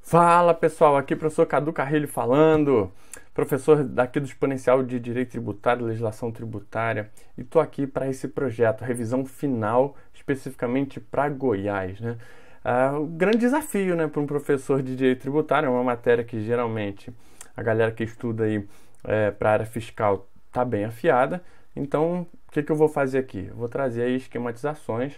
Fala pessoal, aqui professor Cadu Carrilho falando, professor daqui do Exponencial de Direito Tributário e Legislação Tributária, e estou aqui para esse projeto, revisão final, especificamente para Goiás, né? O grande desafio, né, para um professor de Direito Tributário, é uma matéria que geralmente a galera que estuda aí para a área fiscal está bem afiada. Então, o que eu vou fazer aqui? Eu vou trazer aí esquematizações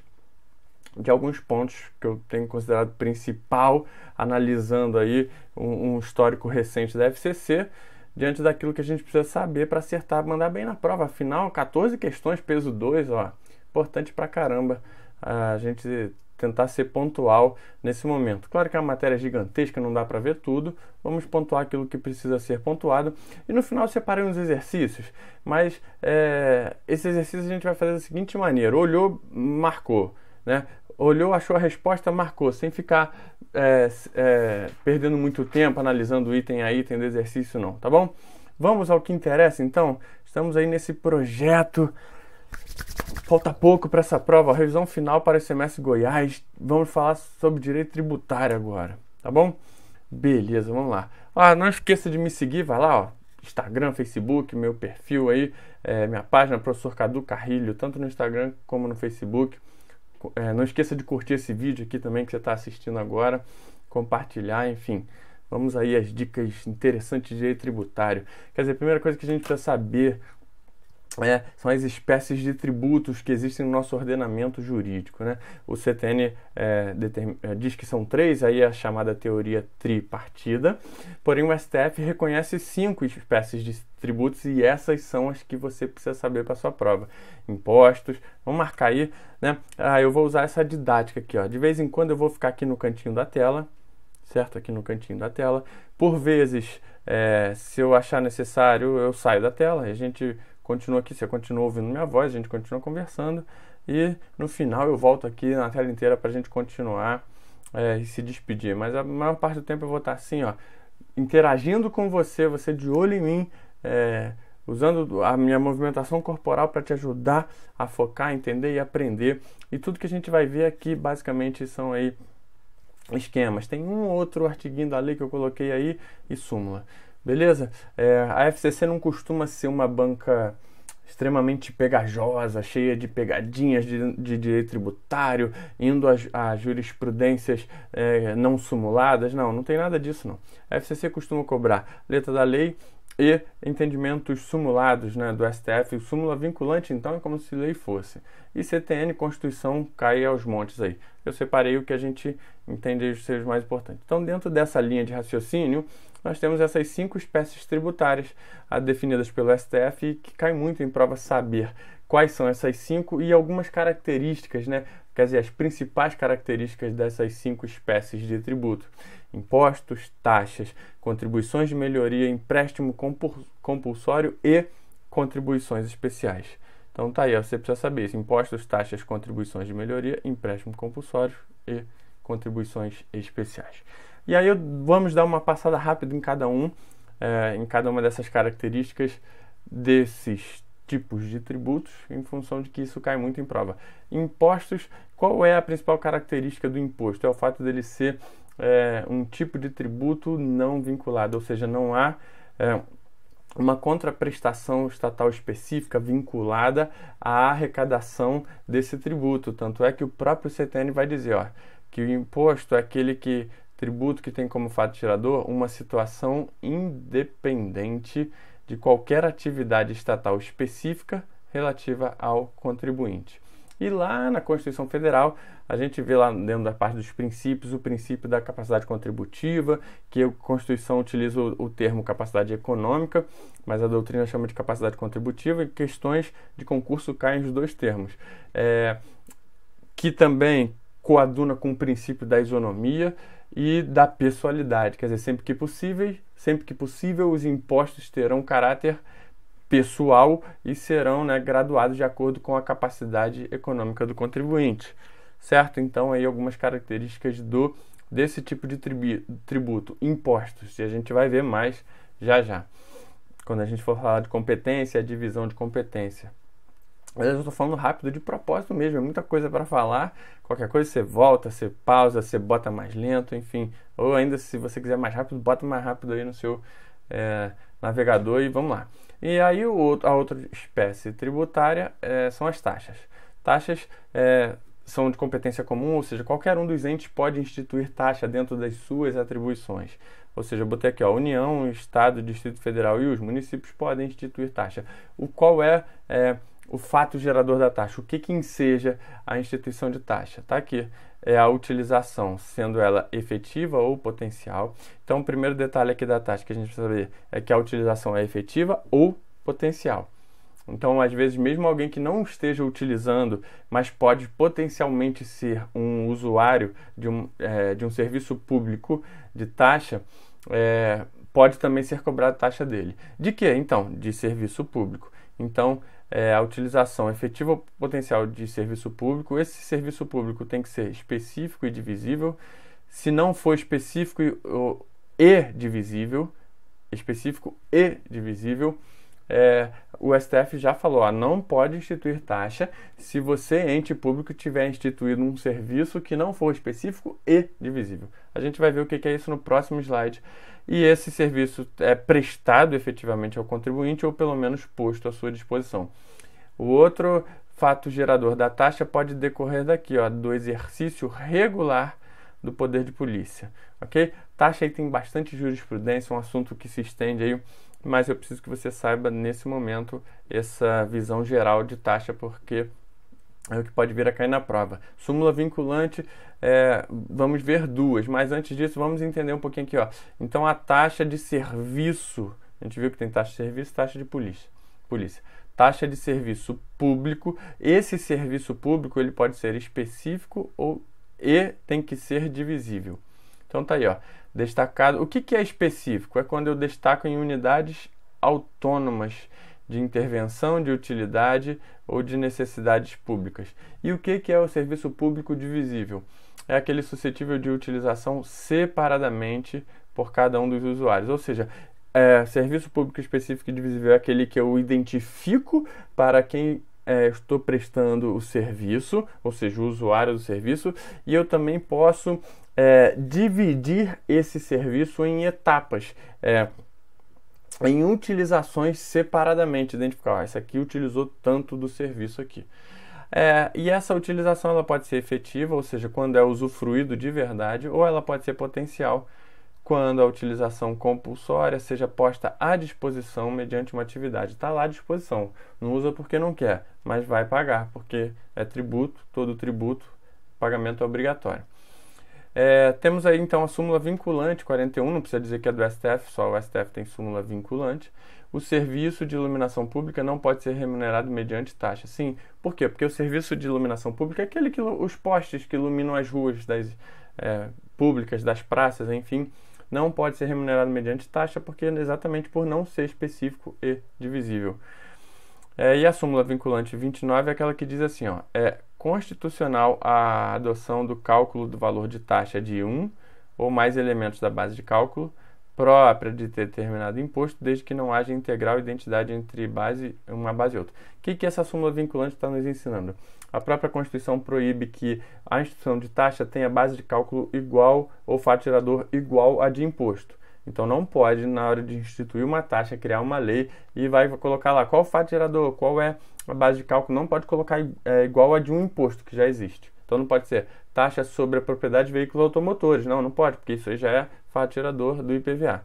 de alguns pontos que eu tenho considerado principal, analisando aí um histórico recente da FCC, diante daquilo que a gente precisa saber para acertar, mandar bem na prova. Afinal, 14 questões, peso 2, ó, importante pra caramba a gente tentar ser pontual nesse momento. Claro que é uma matéria gigantesca, não dá para ver tudo, vamos pontuar aquilo que precisa ser pontuado, e no final eu separei uns exercícios, mas esse exercício a gente vai fazer da seguinte maneira: olhou, marcou, né? Olhou, achou a resposta, marcou, sem ficar perdendo muito tempo analisando item a item do exercício, não, tá bom? Vamos ao que interessa, então. Estamos aí nesse projeto. Falta pouco para essa prova, revisão final para o semestre Goiás. Vamos falar sobre direito tributário agora, tá bom? Beleza, vamos lá. Não esqueça de me seguir, vai lá, ó. Instagram, Facebook, meu perfil aí, minha página, professor Cadu Carrilho, tanto no Instagram como no Facebook. Não esqueça de curtir esse vídeo aqui também que você está assistindo agora, compartilhar, enfim. Vamos aí às dicas interessantes de direito tributário. Quer dizer, a primeira coisa que a gente precisa saber são as espécies de tributos que existem no nosso ordenamento jurídico, né? O CTN diz que são 3, aí é a chamada teoria tripartida, porém o STF reconhece 5 espécies de tributos e essas são as que você precisa saber para sua prova. Impostos, vamos marcar aí, né? Eu vou usar essa didática aqui, ó. De vez em quando eu vou ficar aqui no cantinho da tela, certo? Aqui no cantinho da tela. Por vezes, se eu achar necessário, eu saio da tela e a gente continua aqui, você continua ouvindo minha voz, a gente continua conversando e no final eu volto aqui na tela inteira para a gente continuar e se despedir. Mas a maior parte do tempo eu vou estar assim, ó, interagindo com você, você de olho em mim, usando a minha movimentação corporal para te ajudar a focar, entender e aprender. E tudo que a gente vai ver aqui basicamente são aí esquemas. Tem um outro artiguinho da lei que eu coloquei aí e súmula. Beleza? A FCC não costuma ser uma banca extremamente pegajosa, cheia de pegadinhas de direito tributário, indo a jurisprudências não simuladas. Não tem nada disso, não. A FCC costuma cobrar letra da lei e entendimentos simulados, né, do STF. Súmula vinculante, então, é como se lei fosse. E CTN, Constituição, cai aos montes aí. Eu separei o que a gente entende ser mais importante. Então, dentro dessa linha de raciocínio, nós temos essas 5 espécies tributárias definidas pelo STF e que cai muito em prova saber quais são essas 5 e algumas características, né? Quer dizer, as principais características dessas 5 espécies de tributo: impostos, taxas, contribuições de melhoria, empréstimo compulsório e contribuições especiais. Então tá aí, ó, você precisa saber isso: impostos, taxas, contribuições de melhoria, empréstimo compulsório e contribuições especiais. E aí vamos dar uma passada rápida em cada uma dessas características desses tipos de tributos, em função de que isso cai muito em prova. Impostos, qual é a principal característica do imposto? É o fato dele ser um tipo de tributo não vinculado, ou seja, não há uma contraprestação estatal específica vinculada à arrecadação desse tributo. Tanto é que o próprio CTN vai dizer, ó, que o imposto é aquele tributo que tem como fato gerador uma situação independente de qualquer atividade estatal específica relativa ao contribuinte. E lá na Constituição Federal, a gente vê lá dentro da parte dos princípios, o princípio da capacidade contributiva, que a Constituição utiliza o termo capacidade econômica, mas a doutrina chama de capacidade contributiva, e questões de concurso caem os dois termos. Que também coaduna com o princípio da isonomia e da pessoalidade, quer dizer, sempre que possível, os impostos terão caráter pessoal e serão, né, graduados de acordo com a capacidade econômica do contribuinte, certo? Então aí algumas características desse tipo de tributo, impostos, e a gente vai ver mais já quando a gente for falar de competência, a divisão de competência. Eu estou falando rápido de propósito mesmo, é muita coisa para falar. Qualquer coisa você volta, você pausa, você bota mais lento, enfim. Ou ainda, se você quiser mais rápido, bota mais rápido aí no seu navegador e vamos lá. E aí a outra espécie tributária são as taxas. Taxas são de competência comum, ou seja, qualquer um dos entes pode instituir taxa dentro das suas atribuições. Ou seja, eu botei aqui, ó, União, Estado, Distrito Federal e os municípios podem instituir taxa. Qual é o fato gerador da taxa? O que enseja a instituição de taxa? Está aqui, é a utilização, sendo ela efetiva ou potencial. Então, o primeiro detalhe aqui da taxa que a gente precisa saber é que a utilização é efetiva ou potencial. Então, às vezes, mesmo alguém que não esteja utilizando, mas pode potencialmente ser um usuário de um serviço público de taxa, pode também ser cobrada a taxa dele. De quê? Então, de serviço público. Então, a utilização efetiva ou potencial de serviço público, esse serviço público tem que ser específico e divisível. Se não for específico e divisível, o STF já falou, não pode instituir taxa se você, ente público, tiver instituído um serviço que não for específico e divisível. A gente vai ver o que é isso no próximo slide. E esse serviço é prestado efetivamente ao contribuinte ou pelo menos posto à sua disposição. O outro fato gerador da taxa pode decorrer daqui, ó, do exercício regular do poder de polícia. Ok? Taxa aí tem bastante jurisprudência, um assunto que se estende aí, mas eu preciso que você saiba nesse momento essa visão geral de taxa, porque é o que pode vir a cair na prova. Súmula vinculante, vamos ver duas, mas antes disso vamos entender um pouquinho aqui, ó. Então a taxa de serviço, a gente viu que tem taxa de serviço, taxa de polícia. Taxa de serviço público, esse serviço público ele pode ser específico e tem que ser divisível. Então tá aí, ó, destacado. O que é específico? É quando eu destaco em unidades autônomas de intervenção, de utilidade ou de necessidades públicas. E o que é o serviço público divisível? É aquele suscetível de utilização separadamente por cada um dos usuários. Ou seja, serviço público específico e divisível é aquele que eu identifico para quem estou prestando o serviço, ou seja, o usuário do serviço, e eu também posso dividir esse serviço em etapas, em utilizações separadamente, identificar, esse aqui utilizou tanto do serviço aqui. E essa utilização ela pode ser efetiva, ou seja, quando é usufruído de verdade, ou ela pode ser potencial, quando a utilização compulsória seja posta à disposição mediante uma atividade. Está lá à disposição, não usa porque não quer, mas vai pagar, porque é tributo, todo tributo, pagamento é obrigatório. Temos aí então a súmula vinculante 41, não precisa dizer que é do STF, só o STF tem súmula vinculante. O serviço de iluminação pública não pode ser remunerado mediante taxa. Sim, por quê? Porque o serviço de iluminação pública é aquele que os postes que iluminam as ruas públicas, das praças, enfim, não pode ser remunerado mediante taxa, porque exatamente por não ser específico e divisível. E a súmula vinculante 29 é aquela que diz assim, ó, é constitucional a adoção do cálculo do valor de taxa de um ou mais elementos da base de cálculo própria de determinado imposto, desde que não haja integral identidade entre uma base e outra. O que essa súmula vinculante está nos ensinando? A própria Constituição proíbe que a instituição de taxa tenha base de cálculo igual ou fato gerador igual a de imposto. Então não pode, na hora de instituir uma taxa, criar uma lei e vai colocar lá qual o fato gerador, qual é a base de cálculo, não pode colocar igual a de um imposto que já existe. Então não pode ser taxa sobre a propriedade de veículos automotores. Não pode, porque isso aí já é fato gerador do IPVA.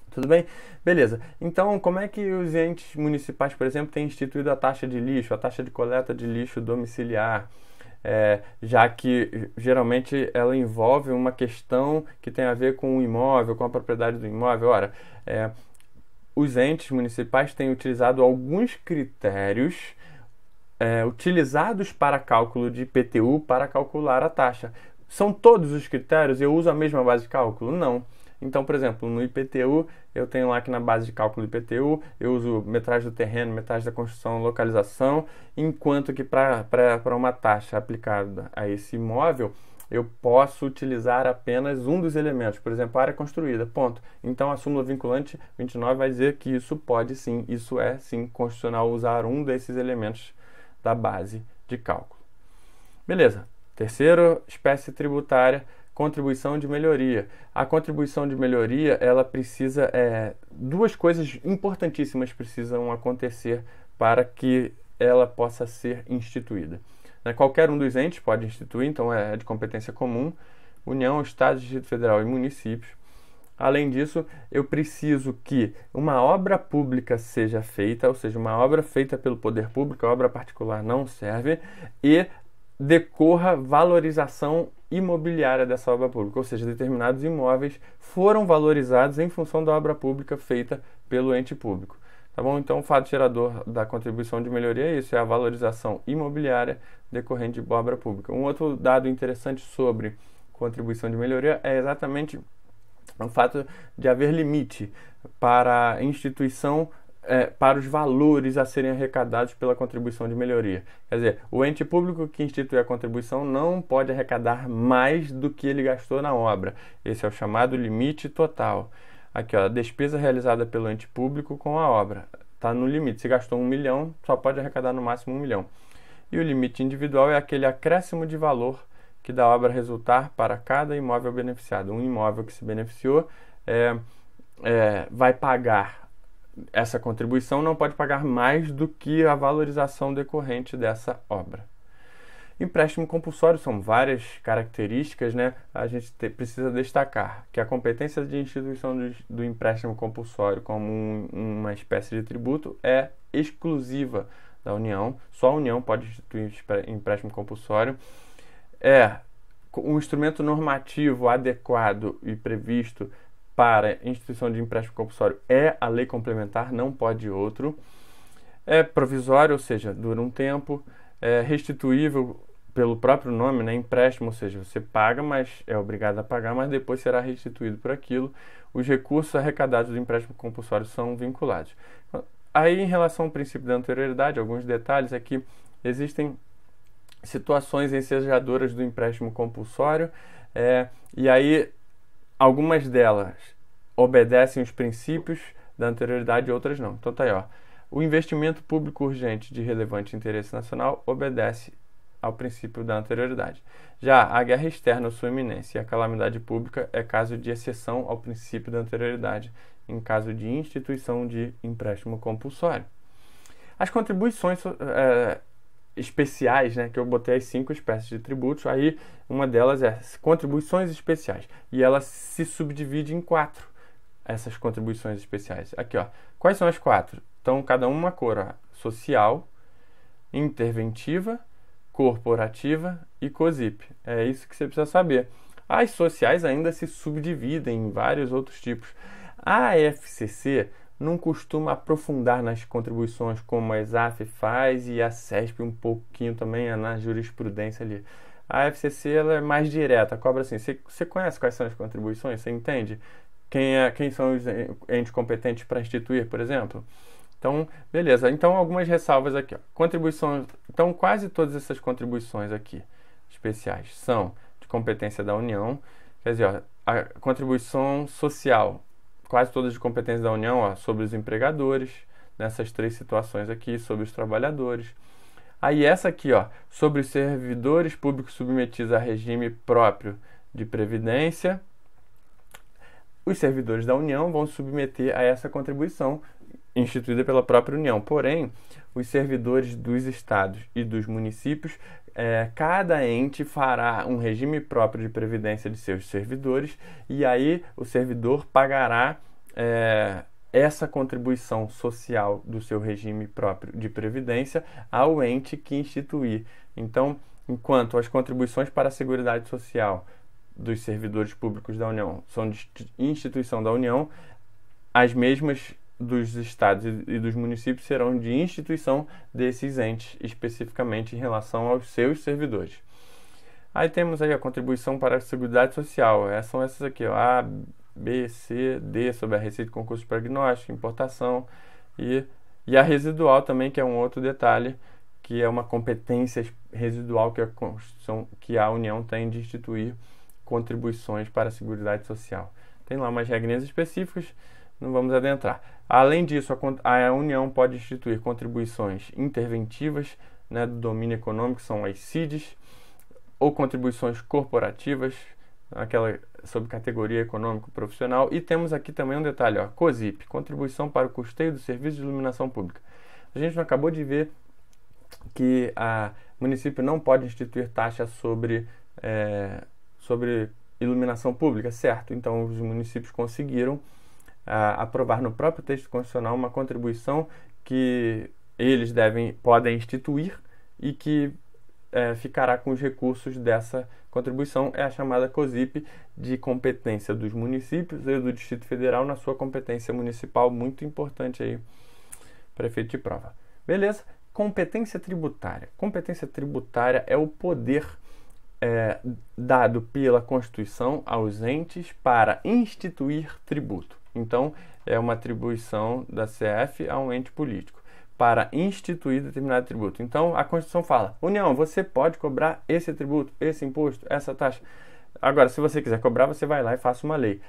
Tudo bem? Beleza. Então, como é que os entes municipais, por exemplo, têm instituído a taxa de lixo, a taxa de coleta de lixo domiciliar? Já que geralmente ela envolve uma questão que tem a ver com o imóvel, com a propriedade do imóvel. Ora, os entes municipais têm utilizado alguns critérios utilizados para cálculo de IPTU para calcular a taxa. São todos os critérios? Eu uso a mesma base de cálculo? Não. Então, por exemplo, no IPTU, eu tenho lá que na base de cálculo do IPTU, eu uso metragem do terreno, metragem da construção, localização, enquanto que para uma taxa aplicada a esse imóvel, eu posso utilizar apenas um dos elementos, por exemplo, a área construída, ponto. Então, a súmula vinculante 29 vai dizer que isso pode sim, isso é sim constitucional usar um desses elementos da base de cálculo. Beleza. Terceira espécie tributária, contribuição de melhoria. A contribuição de melhoria, ela precisa, duas coisas importantíssimas precisam acontecer para que ela possa ser instituída. Qualquer um dos entes pode instituir, então é de competência comum, União, Estado, Distrito Federal e municípios. Além disso, eu preciso que uma obra pública seja feita, ou seja, uma obra feita pelo poder público, a obra particular não serve, e decorra valorização imobiliária dessa obra pública, ou seja, determinados imóveis foram valorizados em função da obra pública feita pelo ente público. Tá bom? Então, o fato gerador da contribuição de melhoria é isso, é a valorização imobiliária decorrente de obra pública. Um outro dado interessante sobre contribuição de melhoria é exatamente o fato de haver limite para a instituição, para os valores a serem arrecadados pela contribuição de melhoria. Quer dizer, o ente público que institui a contribuição não pode arrecadar mais do que ele gastou na obra. Esse é o chamado limite total. Aqui, ó, a despesa realizada pelo ente público com a obra. Está no limite. Se gastou 1 milhão, só pode arrecadar no máximo 1 milhão. E o limite individual é aquele acréscimo de valor que da obra resultar para cada imóvel beneficiado. Um imóvel que se beneficiou vai pagar essa contribuição, não pode pagar mais do que a valorização decorrente dessa obra. Empréstimo compulsório são várias características, né? A gente precisa destacar que a competência de instituição do empréstimo compulsório como uma espécie de tributo é exclusiva da União. Só a União pode instituir empréstimo compulsório. Um instrumento normativo adequado e previsto para a instituição de empréstimo compulsório é a lei complementar, não pode outro. É provisório, ou seja, dura um tempo. É restituível pelo próprio nome, né? Empréstimo, ou seja, você paga, mas é obrigado a pagar, mas depois será restituído por aquilo. Os recursos arrecadados do empréstimo compulsório são vinculados. Aí, em relação ao princípio da anterioridade, alguns detalhes aqui, existem situações ensejadoras do empréstimo compulsório, e aí algumas delas obedecem os princípios da anterioridade e outras não. Então tá aí, ó. O investimento público urgente de relevante interesse nacional obedece ao princípio da anterioridade. Já a guerra externa ou sua iminência e a calamidade pública é caso de exceção ao princípio da anterioridade, em caso de instituição de empréstimo compulsório. As contribuições especiais, né, que eu botei as 5 espécies de tributos, aí uma delas é contribuições especiais, e ela se subdivide em 4, essas contribuições especiais. Aqui, ó, quais são as 4? Então, cada uma cor, ó, social, interventiva, corporativa e COSIP. É isso que você precisa saber. As sociais ainda se subdividem em vários outros tipos. A FCC não costuma aprofundar nas contribuições como a ESAF faz e a CESP um pouquinho também na jurisprudência ali. A FCC ela é mais direta, cobra assim. Você conhece quais são as contribuições? Você entende? Quem são os entes competentes para instituir, por exemplo? Então, beleza. Então, algumas ressalvas aqui. Ó. Contribuições. Então, quase todas essas contribuições aqui especiais são de competência da União. Quer dizer, ó, a contribuição social, quase todas de competência da União, ó, sobre os empregadores, nessas 3 situações aqui, sobre os trabalhadores. Aí essa aqui, ó, sobre os servidores públicos submetidos a regime próprio de previdência. Os servidores da União vão submeter a essa contribuição instituída pela própria União. Porém, os servidores dos estados e dos municípios, cada ente fará um regime próprio de previdência de seus servidores e aí o servidor pagará essa contribuição social do seu regime próprio de previdência ao ente que instituir. Então, enquanto as contribuições para a Seguridade Social dos servidores públicos da União são de instituição da União, as mesmas dos estados e dos municípios serão de instituição desses entes, especificamente em relação aos seus servidores. Aí temos aí a contribuição para a Seguridade Social, são essas aqui, ó, A, B, C, D, sobre a receita de concurso de prognóstico, importação, e a residual também, que é um outro detalhe, que é uma competência residual que a União tem de instituir contribuições para a Seguridade Social. Tem lá umas regrinhas específicas, não vamos adentrar. Além disso, a União pode instituir contribuições interventivas né, do domínio econômico, são as CIDs, ou contribuições corporativas, aquela sob categoria econômico-profissional. E temos aqui também um detalhe, ó, COSIP, contribuição para o custeio do serviço de iluminação pública. A gente não acabou de ver que o município não pode instituir taxa sobre iluminação pública, certo? Então, os municípios conseguiram aprovar no próprio texto constitucional uma contribuição que eles podem instituir e que ficará com os recursos dessa contribuição. É a chamada COSIP, de competência dos municípios e do Distrito Federal na sua competência municipal, muito importante aí para efeito de prova. Beleza? Competência tributária. Competência tributária é o poder dado pela Constituição aos entes para instituir tributo. Então, é uma atribuição da CF a um ente político para instituir determinado tributo. Então, a Constituição fala: União, você pode cobrar esse tributo, esse imposto, essa taxa. Agora, se você quiser cobrar, você vai lá e faça uma lei.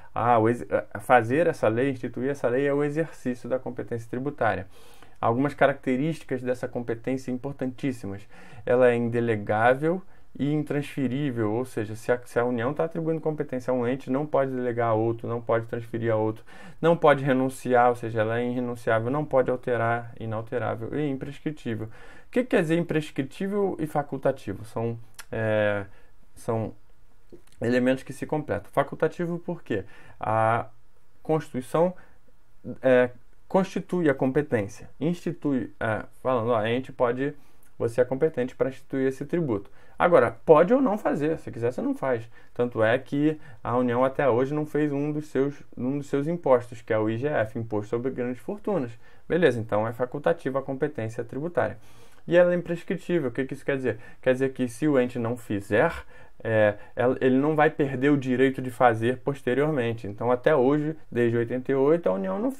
Fazer essa lei, instituir essa lei, é o exercício da competência tributária. Algumas características dessa competência importantíssimas. Ela é indelegável e intransferível, ou seja, se a União está atribuindo competência a um ente, não pode delegar a outro, não pode transferir a outro, não pode renunciar, ou seja, ela é irrenunciável, não pode alterar, inalterável e imprescritível. O que quer dizer imprescritível e facultativo? São elementos que se completam. Facultativo porque a Constituição constitui a competência, institui, falando, a ente pode, você é competente para instituir esse tributo. Agora, pode ou não fazer, se quiser você não faz. Tanto é que a União até hoje não fez um dos seus impostos, que é o IGF, Imposto sobre Grandes Fortunas. Beleza, então é facultativa a competência tributária. E ela é imprescritível. O que isso quer dizer? Quer dizer que se o ente não fizer, ele não vai perder o direito de fazer posteriormente. Então, até hoje, desde 88, a União não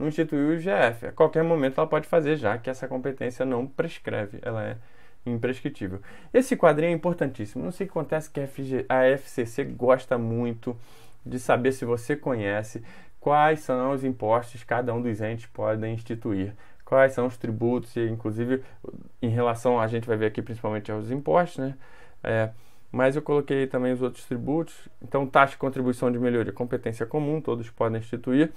instituiu o IGF. A qualquer momento ela pode fazer, já que essa competência não prescreve, ela é imprescritível. Esse quadrinho é importantíssimo. Não sei o que acontece, que a FCC gosta muito de saber, se você conhece, quais são os impostos que cada um dos entes podem instituir, quais são os tributos, e inclusive em relação, a gente vai ver aqui principalmente aos impostos, né? Mas eu coloquei também os outros tributos. Então, taxa de contribuição de melhoria, competência comum, todos podem instituir.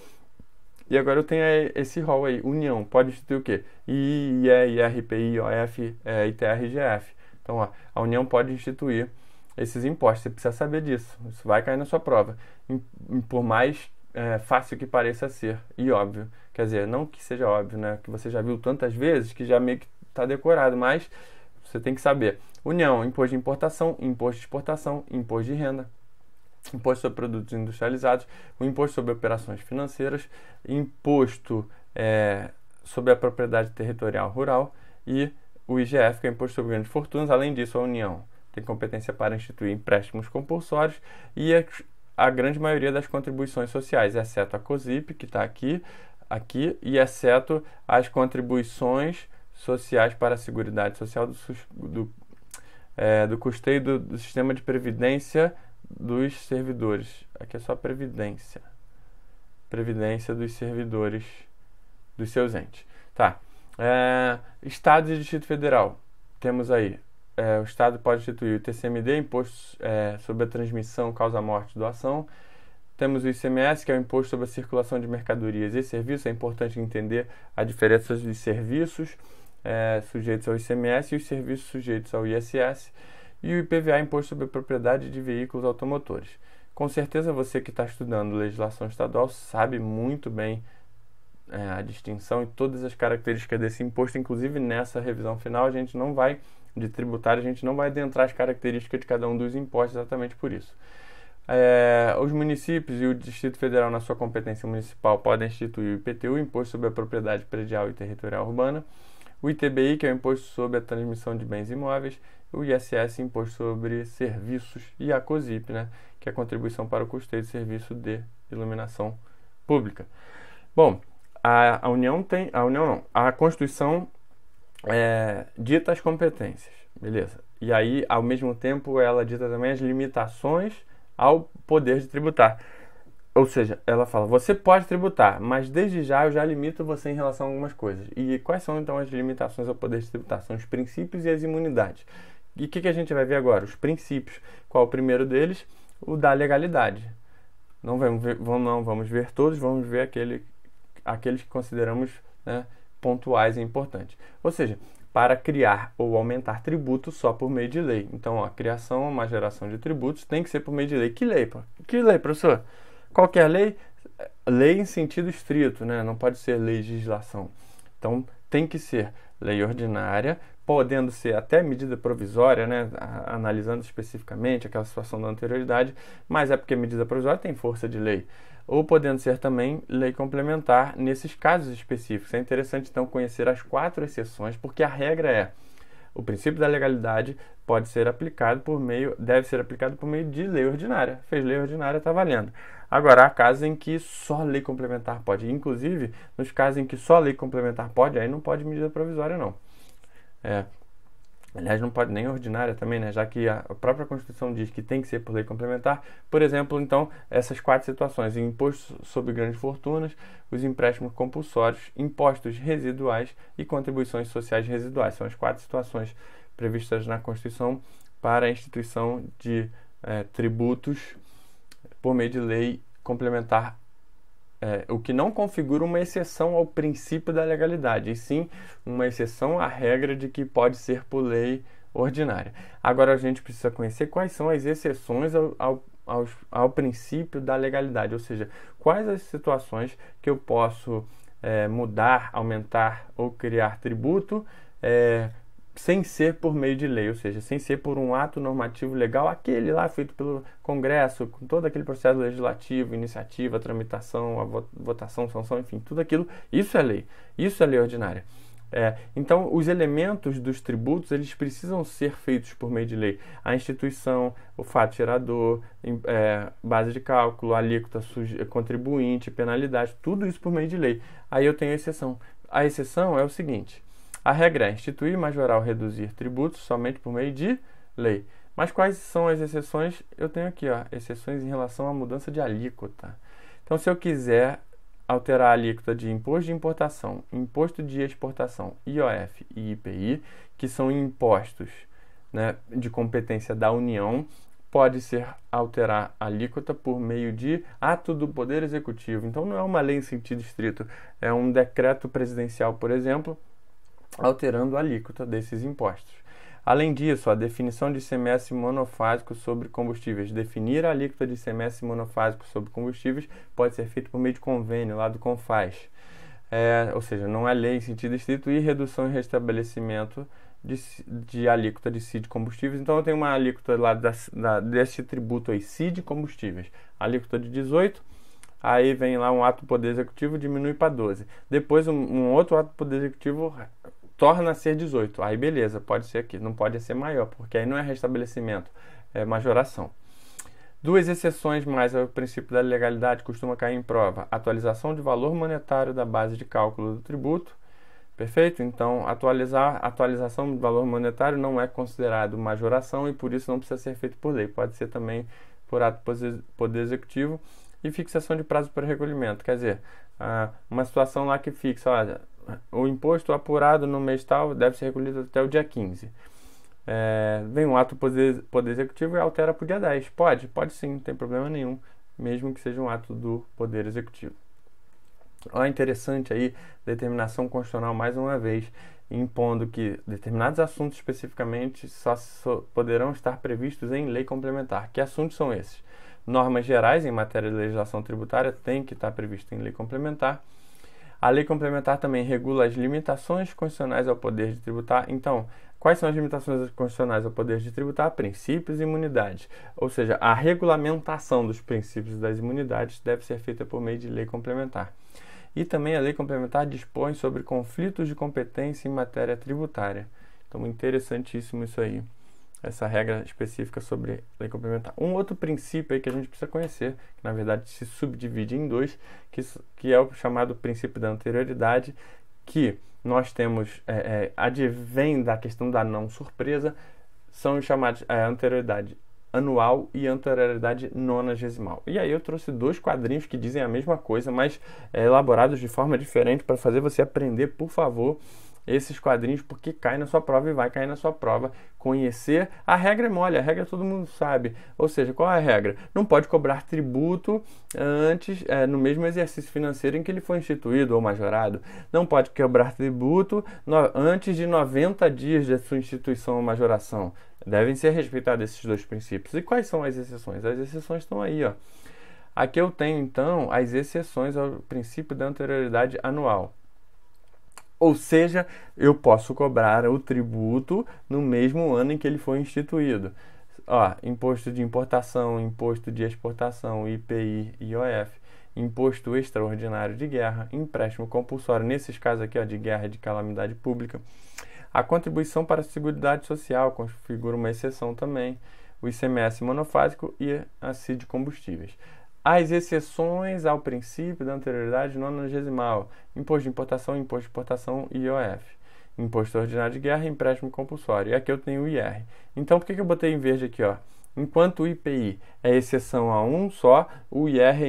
E agora eu tenho esse rol aí, União, pode instituir o quê? IE, IR, IPI, IOF, ITR, IGF. Então, ó, a União pode instituir esses impostos, você precisa saber disso, isso vai cair na sua prova. Por mais fácil que pareça ser, e óbvio, quer dizer, não que seja óbvio, né, que você já viu tantas vezes, que já meio que está decorado, mas você tem que saber. União, imposto de importação, imposto de exportação, imposto de renda, imposto sobre produtos industrializados, o imposto sobre operações financeiras, imposto sobre a propriedade territorial rural e o IGF, que é o imposto sobre grandes fortunas. Além disso, a União tem competência para instituir empréstimos compulsórios e a grande maioria das contribuições sociais, exceto a COSIP, que está aqui, e exceto as contribuições sociais para a Seguridade Social do custeio do sistema de previdência dos servidores. Aqui é só previdência dos servidores dos seus entes. Tá. Estado e Distrito Federal. Temos aí, o Estado pode instituir o TCMD, Imposto sobre a Transmissão, Causa-Morte e Doação. Temos o ICMS, que é o Imposto sobre a Circulação de Mercadorias e Serviços. É importante entender a diferença dos serviços sujeitos ao ICMS e os serviços sujeitos ao ISS. E o IPVA, Imposto sobre a Propriedade de Veículos Automotores. Com certeza você que está estudando legislação estadual sabe muito bem a distinção e todas as características desse imposto. Inclusive nessa revisão final de tributário, a gente não vai adentrar as características de cada um dos impostos, exatamente por isso. Os municípios e o Distrito Federal, na sua competência municipal, podem instituir o IPTU, Imposto sobre a Propriedade Predial e Territorial Urbana, o ITBI, que é o Imposto sobre a Transmissão de Bens Imóveis, o ISS, Imposto sobre Serviços, e a COSIP, né, que é a Contribuição para o Custeio de Serviço de Iluminação Pública. Bom, a Constituição dita as competências, beleza? E aí, ao mesmo tempo, ela dita também as limitações ao poder de tributar. Ou seja, ela fala, você pode tributar, mas desde já eu já limito você em relação a algumas coisas. E quais são então as limitações ao poder de tributar? São os princípios e as imunidades. E o que a gente vai ver agora? Os princípios. Qual o primeiro deles? O da legalidade. Não vamos ver todos, vamos ver aqueles que consideramos, né, pontuais e importantes. Ou seja, para criar ou aumentar tributo só por meio de lei. Então, a criação ou uma geração de tributos tem que ser por meio de lei. Que lei, pô? Que lei, professor? Qualquer lei? Lei em sentido estrito, né? Não pode ser legislação. Então, tem que ser lei ordinária, podendo ser até medida provisória, né? Analisando especificamente aquela situação da anterioridade, mas é porque medida provisória tem força de lei. Ou podendo ser também lei complementar nesses casos específicos. É interessante, então, conhecer as 4 exceções, porque a regra é o princípio da legalidade deve ser aplicado por meio de lei ordinária. Fez lei ordinária, está valendo. Agora, há casos em que só lei complementar pode. Inclusive, nos casos em que só lei complementar pode, aí não pode medida provisória, não. Aliás, não pode nem ordinária também, né? Já que a própria Constituição diz que tem que ser por lei complementar. Por exemplo, então, essas 4 situações: imposto sobre grandes fortunas, os empréstimos compulsórios, impostos residuais e contribuições sociais residuais. São as 4 situações previstas na Constituição para a instituição de tributos por meio de lei complementar, o que não configura uma exceção ao princípio da legalidade, e sim uma exceção à regra de que pode ser por lei ordinária. Agora a gente precisa conhecer quais são as exceções ao princípio da legalidade, ou seja, quais as situações que eu posso mudar, aumentar ou criar tributo sem ser por meio de lei, ou seja, sem ser por um ato normativo legal, aquele lá feito pelo Congresso, com todo aquele processo legislativo, iniciativa, tramitação, a votação, sanção, enfim, tudo aquilo, isso é lei ordinária. Então, os elementos dos tributos, eles precisam ser feitos por meio de lei. A instituição, o fato gerador, base de cálculo, alíquota, contribuinte, penalidade, tudo isso por meio de lei. Aí eu tenho a exceção. A exceção é o seguinte: a regra é instituir, majorar ou reduzir tributos somente por meio de lei. Mas quais são as exceções? Eu tenho aqui, exceções em relação à mudança de alíquota. Então, se eu quiser alterar a alíquota de imposto de importação, imposto de exportação, IOF e IPI, que são impostos, né, de competência da União, pode ser alterar a alíquota por meio de ato do Poder Executivo. Então, não é uma lei em sentido estrito, é um decreto presidencial, por exemplo, alterando a alíquota desses impostos. Além disso, a definição de ICMS monofásico sobre combustíveis. Definir a alíquota de ICMS monofásico sobre combustíveis pode ser feito por meio de convênio lá do CONFAZ. Ou seja, não é lei em sentido estrito, e redução e restabelecimento de alíquota de CID combustíveis. Então, eu tenho uma alíquota lá desse tributo aí, CID combustíveis, alíquota de 18%. Aí vem lá um ato do Poder Executivo, diminui para 12%. Depois um outro ato do Poder Executivo torna a ser 18%. Aí beleza, pode ser aqui. Não pode ser maior, porque aí não é restabelecimento, é majoração. 2 exceções mais ao princípio da legalidade costuma cair em prova: atualização de valor monetário da base de cálculo do tributo. Perfeito? Então, atualização do valor monetário não é considerado majoração e por isso não precisa ser feito por lei. Pode ser também por ato do Poder Executivo. E fixação de prazo para recolhimento, quer dizer, uma situação lá que fixa, olha, o imposto apurado no mês tal deve ser recolhido até o dia 15. Vem um ato do Poder Executivo e altera para o dia 10. Pode sim, não tem problema nenhum, mesmo que seja um ato do Poder Executivo. Olha, interessante aí, determinação constitucional mais uma vez, impondo que determinados assuntos especificamente só poderão estar previstos em lei complementar. Que assuntos são esses? Normas gerais em matéria de legislação tributária têm que estar previsto em lei complementar. A lei complementar também regula as limitações constitucionais ao poder de tributar. Então, quais são as limitações constitucionais ao poder de tributar? Princípios e imunidades. Ou seja, a regulamentação dos princípios e das imunidades deve ser feita por meio de lei complementar. E também a lei complementar dispõe sobre conflitos de competência em matéria tributária. Então, interessantíssimo isso aí, essa regra específica sobre lei complementar. Um outro princípio aí que a gente precisa conhecer, que na verdade se subdivide em 2, que é o chamado princípio da anterioridade, que nós temos, advém da questão da não surpresa, são os chamados anterioridade anual e anterioridade nonagesimal. E aí eu trouxe 2 quadrinhos que dizem a mesma coisa, mas elaborados de forma diferente para fazer você aprender, por favor, esses quadrinhos, porque cai na sua prova e vai cair na sua prova. Conhecer a regra é mole, a regra todo mundo sabe. Ou seja, qual é a regra? Não pode cobrar tributo antes, no mesmo exercício financeiro em que ele foi instituído ou majorado. Não pode cobrar tributo antes de 90 dias de sua instituição ou majoração. Devem ser respeitados esses 2 princípios. E quais são as exceções? As exceções estão aí, ó. Aqui eu tenho, então, as exceções ao princípio da anterioridade anual. Ou seja, eu posso cobrar o tributo no mesmo ano em que ele foi instituído. Ó, imposto de importação, imposto de exportação, IPI, IOF, imposto extraordinário de guerra, empréstimo compulsório, nesses casos aqui, ó, de guerra e de calamidade pública. A contribuição para a Seguridade Social configura uma exceção também, o ICMS monofásico e a CID combustíveis. As exceções ao princípio da anterioridade nonagesimal: imposto de importação, imposto de exportação e IOF, imposto ordinário de guerra e empréstimo compulsório. E aqui eu tenho o IR. Então, por que eu botei em verde aqui, ó? Enquanto o IPI é exceção a um só, o IR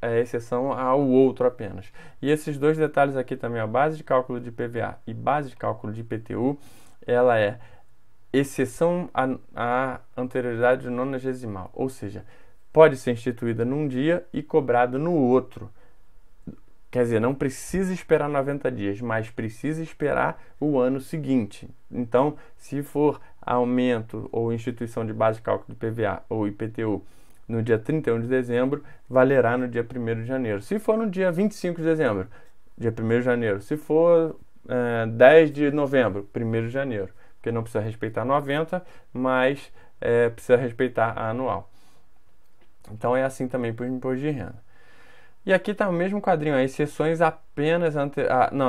é exceção ao outro apenas. E esses 2 detalhes aqui também, a base de cálculo de PVA e base de cálculo de IPTU, ela é exceção à anterioridade nonagesimal, ou seja, pode ser instituída num dia e cobrada no outro. Quer dizer, não precisa esperar 90 dias, mas precisa esperar o ano seguinte. Então, se for aumento ou instituição de base de cálculo de PVA ou IPTU no dia 31 de dezembro, valerá no dia 1º de janeiro. Se for no dia 25 de dezembro, dia 1º de janeiro. Se for 10 de novembro, 1º de janeiro. Porque não precisa respeitar 90, mas precisa respeitar a anual. Então é assim também para o imposto de renda. E aqui está o mesmo quadrinho, exceções apenas...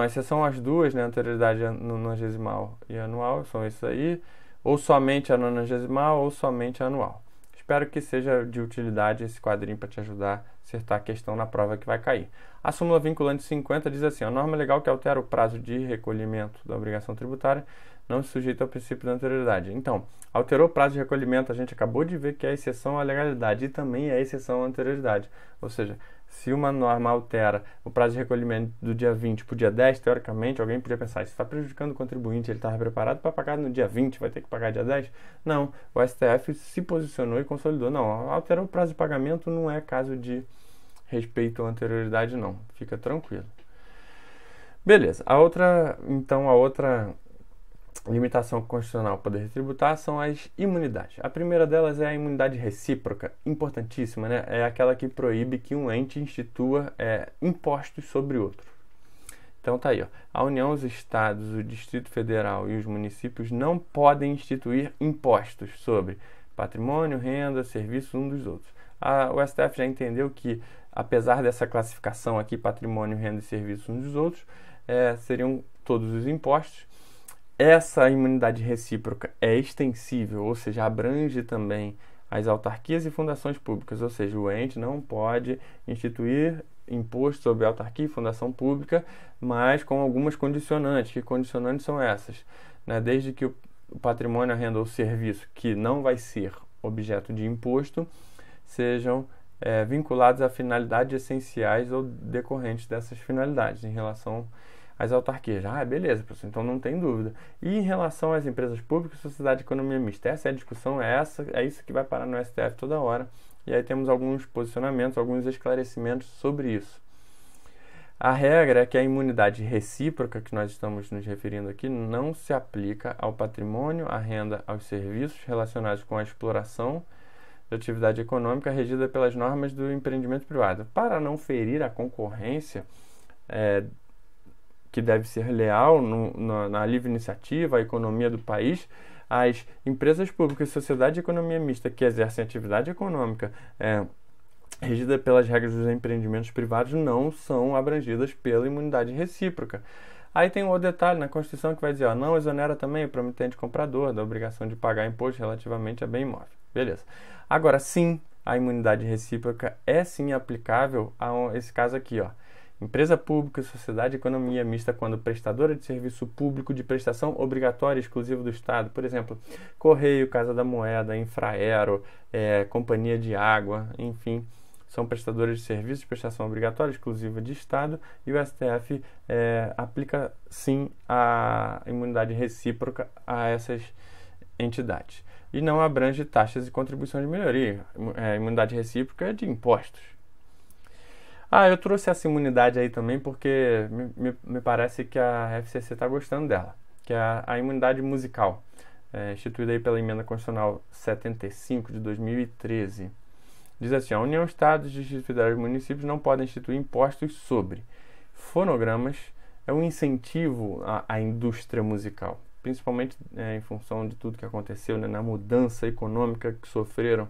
exceção às 2, né, anterioridade nonagesimal e anual, são isso aí, ou somente a nonagesimal ou somente a anual. Espero que seja de utilidade esse quadrinho para te ajudar a acertar a questão na prova que vai cair. A súmula vinculante 50 diz assim: a norma legal que altera o prazo de recolhimento da obrigação tributária não se sujeita ao princípio da anterioridade. Então, alterou o prazo de recolhimento, a gente acabou de ver que é exceção à legalidade e também é exceção à anterioridade. Ou seja, se uma norma altera o prazo de recolhimento do dia 20 para o dia 10, teoricamente, alguém podia pensar, isso está prejudicando o contribuinte, ele estava preparado para pagar no dia 20, vai ter que pagar dia 10? Não, o STF se posicionou e consolidou. Não, alterou o prazo de pagamento não é caso de respeito à anterioridade, não. Fica tranquilo. Beleza, a outra limitação constitucional ao poder tributar são as imunidades. A primeira delas é a imunidade recíproca, importantíssima, né? É aquela que proíbe que um ente institua impostos sobre outro. Então tá aí, ó. A União, os Estados, o Distrito Federal e os municípios não podem instituir impostos sobre patrimônio, renda, serviços uns dos outros. O STF já entendeu que, apesar dessa classificação aqui, patrimônio, renda e serviços uns dos outros, seriam todos os impostos. Essa imunidade recíproca é extensível, ou seja, abrange também as autarquias e fundações públicas, ou seja, o ente não pode instituir imposto sobre autarquia e fundação pública, mas com algumas condicionantes. Que condicionantes são essas? Né? Desde que o patrimônio, a renda ou serviço que não vai ser objeto de imposto sejam vinculados a finalidades essenciais ou decorrentes dessas finalidades em relação às autarquias. Beleza, professor, então não tem dúvida. E em relação às empresas públicas, sociedade de economia mista, essa é a discussão, é isso que vai parar no STF toda hora. E aí temos alguns posicionamentos, alguns esclarecimentos sobre isso. A regra é que a imunidade recíproca que nós estamos nos referindo aqui não se aplica ao patrimônio, à renda, aos serviços relacionados com a exploração da atividade econômica regida pelas normas do empreendimento privado. Para não ferir a concorrência, que deve ser leal na livre iniciativa, a economia do país, as empresas públicas e sociedade de economia mista que exercem atividade econômica regida pelas regras dos empreendimentos privados não são abrangidas pela imunidade recíproca. Aí tem um outro detalhe na Constituição que vai dizer, não exonera também o promitente comprador da obrigação de pagar imposto relativamente a bem imóvel. Beleza. Agora, sim, a imunidade recíproca é sim aplicável a esse caso aqui, ó. Empresa pública, sociedade, economia mista, quando prestadora de serviço público de prestação obrigatória e exclusiva do Estado, por exemplo, Correio, Casa da Moeda, Infraero, Companhia de Água, enfim, são prestadores de serviços de prestação obrigatória e exclusiva de Estado, e o STF aplica sim a imunidade recíproca a essas entidades. E não abrange taxas e contribuições de melhoria. Imunidade recíproca é de impostos. Eu trouxe essa imunidade aí também porque me parece que a FCC está gostando dela, que é a imunidade musical, instituída aí pela Emenda Constitucional 75 de 2013. Diz assim: a União, Estados, Distritos Federais e Municípios não podem instituir impostos sobre fonogramas. É um incentivo à indústria musical, principalmente em função de tudo que aconteceu, né, na mudança econômica que sofreram.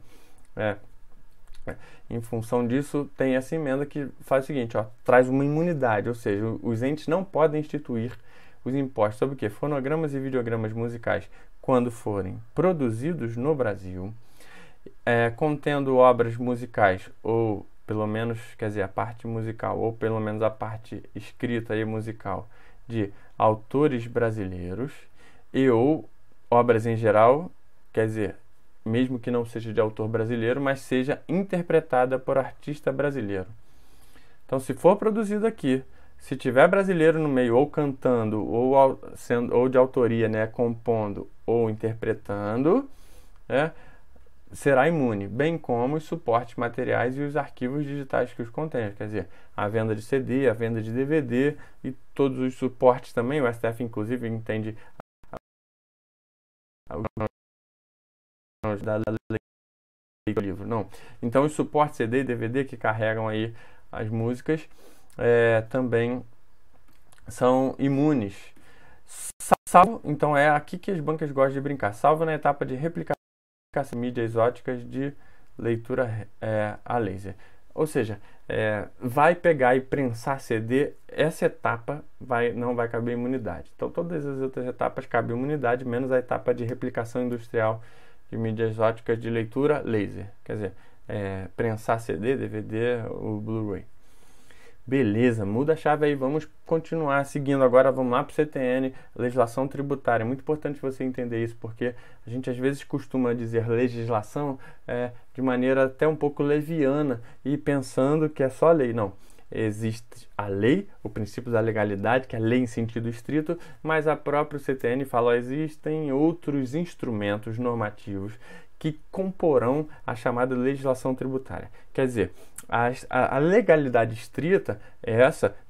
Em função disso, tem essa emenda que faz o seguinte, traz uma imunidade, ou seja, os entes não podem instituir os impostos sobre o quê? Fonogramas e videogramas musicais quando forem produzidos no Brasil, contendo obras musicais, ou pelo menos, quer dizer, a parte musical, ou pelo menos a parte escrita e musical de autores brasileiros, ou obras em geral, quer dizer, mesmo que não seja de autor brasileiro, mas seja interpretada por artista brasileiro. Então, se for produzido aqui, se tiver brasileiro no meio, ou cantando, ou de autoria, né, compondo ou interpretando, será imune, bem como os suportes materiais e os arquivos digitais que os contêm, quer dizer, a venda de CD, a venda de DVD e todos os suportes também. O STF, inclusive, entende da lei do livro. Não. Então, os suportes CD e DVD que carregam aí as músicas também são imunes. Salvo, então é aqui que as bancas gostam de brincar, salvo na etapa de replicação de mídias óticas de leitura a laser. Ou seja, vai pegar e prensar CD, essa etapa não vai caber imunidade. Então, todas as outras etapas cabem imunidade, menos a etapa de replicação industrial de mídias óticas de leitura laser. Quer dizer, prensar CD, DVD, o Blu-ray. Beleza, muda a chave aí, vamos continuar seguindo agora, vamos lá para o CTN, legislação tributária. É muito importante você entender isso, porque a gente às vezes costuma dizer legislação de maneira até um pouco leviana e pensando que é só lei. Não, existe a lei, o princípio da legalidade, que é lei em sentido estrito, mas a própria CTN fala, existem outros instrumentos normativos que comporão a chamada legislação tributária. Quer dizer, a legalidade estrita,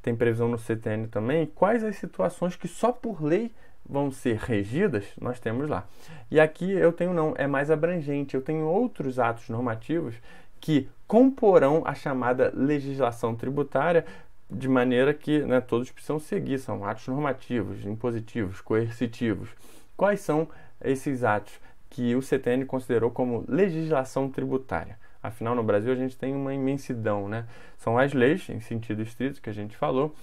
tem previsão no CTN também, quais as situações que só por lei vão ser regidas, nós temos lá. E aqui eu tenho é mais abrangente, eu tenho outros atos normativos que comporão a chamada legislação tributária, de maneira que todos precisam seguir, são atos normativos, impositivos, coercitivos. Quais são esses atos que o CTN considerou como legislação tributária? Afinal, no Brasil, a gente tem uma imensidão, né? São as leis, em sentido estrito, que a gente falou.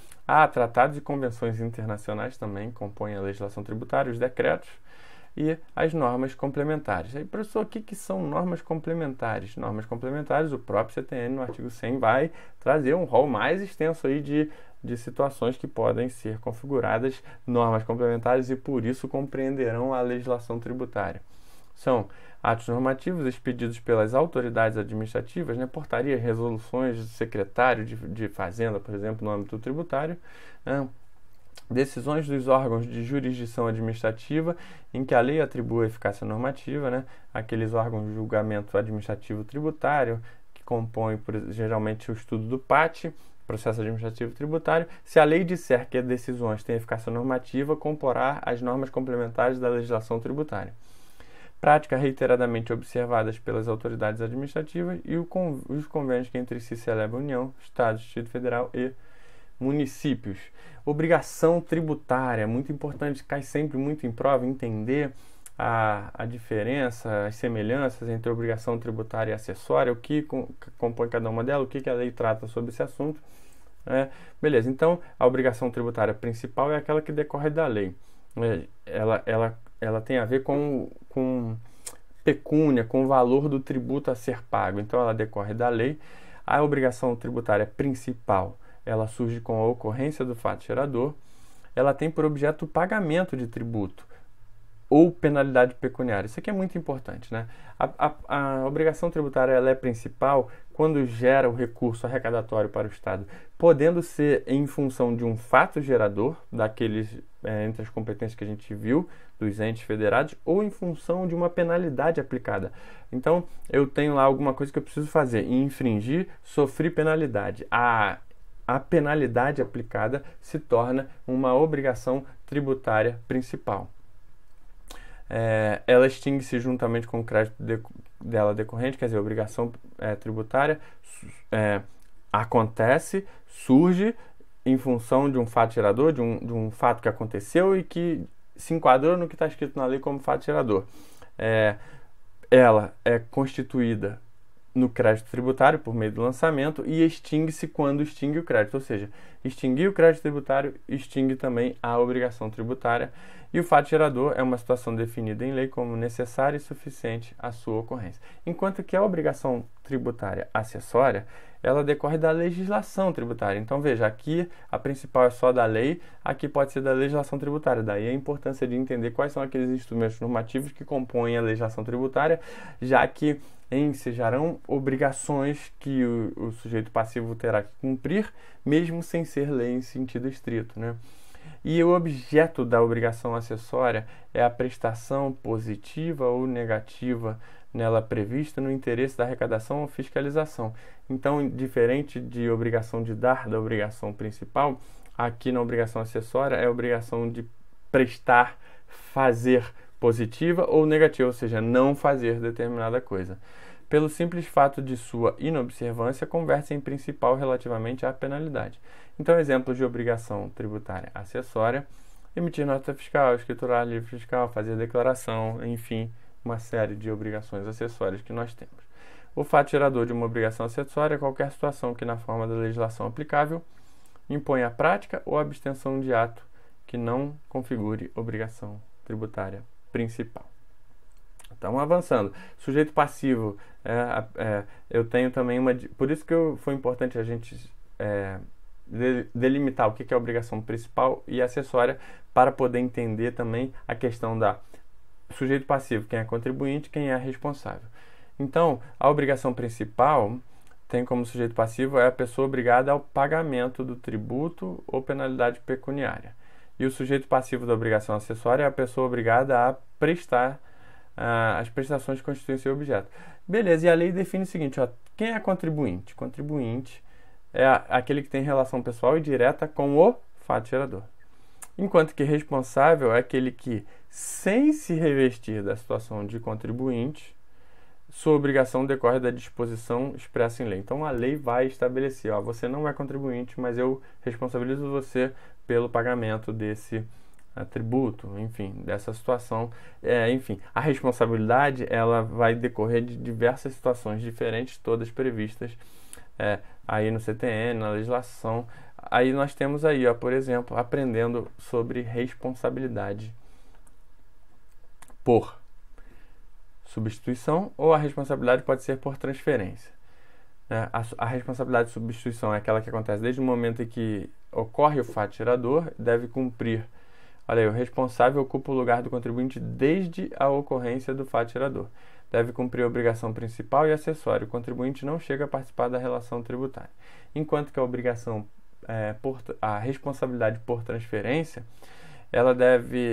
Tratados e convenções internacionais também compõem a legislação tributária, os decretos e as normas complementares. Aí, professor, o que são normas complementares? Normas complementares, o próprio CTN, no artigo 100, vai trazer um rol mais extenso aí de situações que podem ser configuradas normas complementares e, por isso, compreenderão a legislação tributária. São atos normativos expedidos pelas autoridades administrativas, portarias, resoluções do secretário de Fazenda, por exemplo, no âmbito tributário, decisões dos órgãos de jurisdição administrativa em que a lei atribui eficácia normativa, aqueles órgãos de julgamento administrativo tributário que compõem, geralmente, o estudo do PAT, processo administrativo tributário. Se a lei disser que as decisões têm eficácia normativa, comporá as normas complementares da legislação tributária. Práticas reiteradamente observadas pelas autoridades administrativas e os convênios que entre si celebram a União, Estado, Distrito Federal e municípios. Obrigação tributária, muito importante, cai sempre muito em prova entender a diferença, as semelhanças entre obrigação tributária e acessória, o que compõe cada uma delas, o que a lei trata sobre esse assunto. Beleza, então a obrigação tributária principal é aquela que decorre da lei. Ela tem a ver com pecúnia, com o valor do tributo a ser pago. Então, ela decorre da lei. A obrigação tributária principal ela surge com a ocorrência do fato gerador, ela tem por objeto o pagamento de tributo ou penalidade pecuniária. Isso aqui é muito importante, né? A obrigação tributária ela é principal quando gera o recurso arrecadatório para o Estado, podendo ser em função de um fato gerador, daqueles entre as competências que a gente viu, dos entes federados, ou em função de uma penalidade aplicada. Então, eu tenho lá alguma coisa que eu preciso fazer, e infringir, sofri penalidade. A penalidade aplicada se torna uma obrigação tributária principal. Ela extingue-se juntamente com o crédito dela decorrente, quer dizer, a obrigação tributária acontece, surge em função de um fato gerador, de um fato que aconteceu e que se enquadrou no que está escrito na lei como fato gerador. Ela é constituída no crédito tributário por meio do lançamento e extingue-se quando extingue o crédito, ou seja, extinguir o crédito tributário extingue também a obrigação tributária, e o fato gerador é uma situação definida em lei como necessária e suficiente à sua ocorrência. Enquanto que a obrigação tributária acessória, ela decorre da legislação tributária. Então veja, aqui a principal é só da lei, aqui pode ser da legislação tributária. Daí a importância de entender quais são aqueles instrumentos normativos que compõem a legislação tributária, já que ensejarão obrigações que o sujeito passivo terá que cumprir, mesmo sem ser lei em sentido estrito, né? E o objeto da obrigação acessória é a prestação positiva ou negativa nela prevista no interesse da arrecadação ou fiscalização. Então, diferente de obrigação de dar da obrigação principal, aqui na obrigação acessória é a obrigação de prestar, fazer positiva ou negativa, ou seja, não fazer determinada coisa. Pelo simples fato de sua inobservância, converte-se em principal relativamente à penalidade. Então, exemplos de obrigação tributária acessória: emitir nota fiscal, escriturar livro fiscal, fazer declaração, enfim, uma série de obrigações acessórias que nós temos. O fato gerador de uma obrigação acessória é qualquer situação que, na forma da legislação aplicável, impõe a prática ou a abstenção de ato que não configure obrigação tributária principal. Então, avançando. Sujeito passivo, eu tenho também uma... Por isso que foi importante a gente delimitar o que é a obrigação principal e acessória, para poder entender também a questão da sujeito passivo, quem é contribuinte, quem é responsável. Então, a obrigação principal tem como sujeito passivo a pessoa obrigada ao pagamento do tributo ou penalidade pecuniária. E o sujeito passivo da obrigação acessória é a pessoa obrigada a prestar as prestações que constituem seu objeto. Beleza, e a lei define o seguinte, ó, quem é contribuinte? Contribuinte é aquele que tem relação pessoal e direta com o fato gerador. Enquanto que responsável é aquele que, sem se revestir da situação de contribuinte, sua obrigação decorre da disposição expressa em lei. Então a lei vai estabelecer, ó, você não é contribuinte, mas eu responsabilizo você pelo pagamento desse tributo, enfim, dessa situação. Enfim, a responsabilidade ela vai decorrer de diversas situações diferentes, todas previstas aí no CTN, na legislação. Aí nós temos aí, ó, por exemplo, aprendendo sobre responsabilidade por substituição, ou a responsabilidade pode ser por transferência. A responsabilidade de substituição é aquela que acontece desde o momento em que ocorre o fato gerador, deve cumprir. Olha aí, o responsável ocupa o lugar do contribuinte desde a ocorrência do fato gerador. Deve cumprir a obrigação principal e acessória. O contribuinte não chega a participar da relação tributária. Enquanto que a obrigação, a responsabilidade por transferência, ela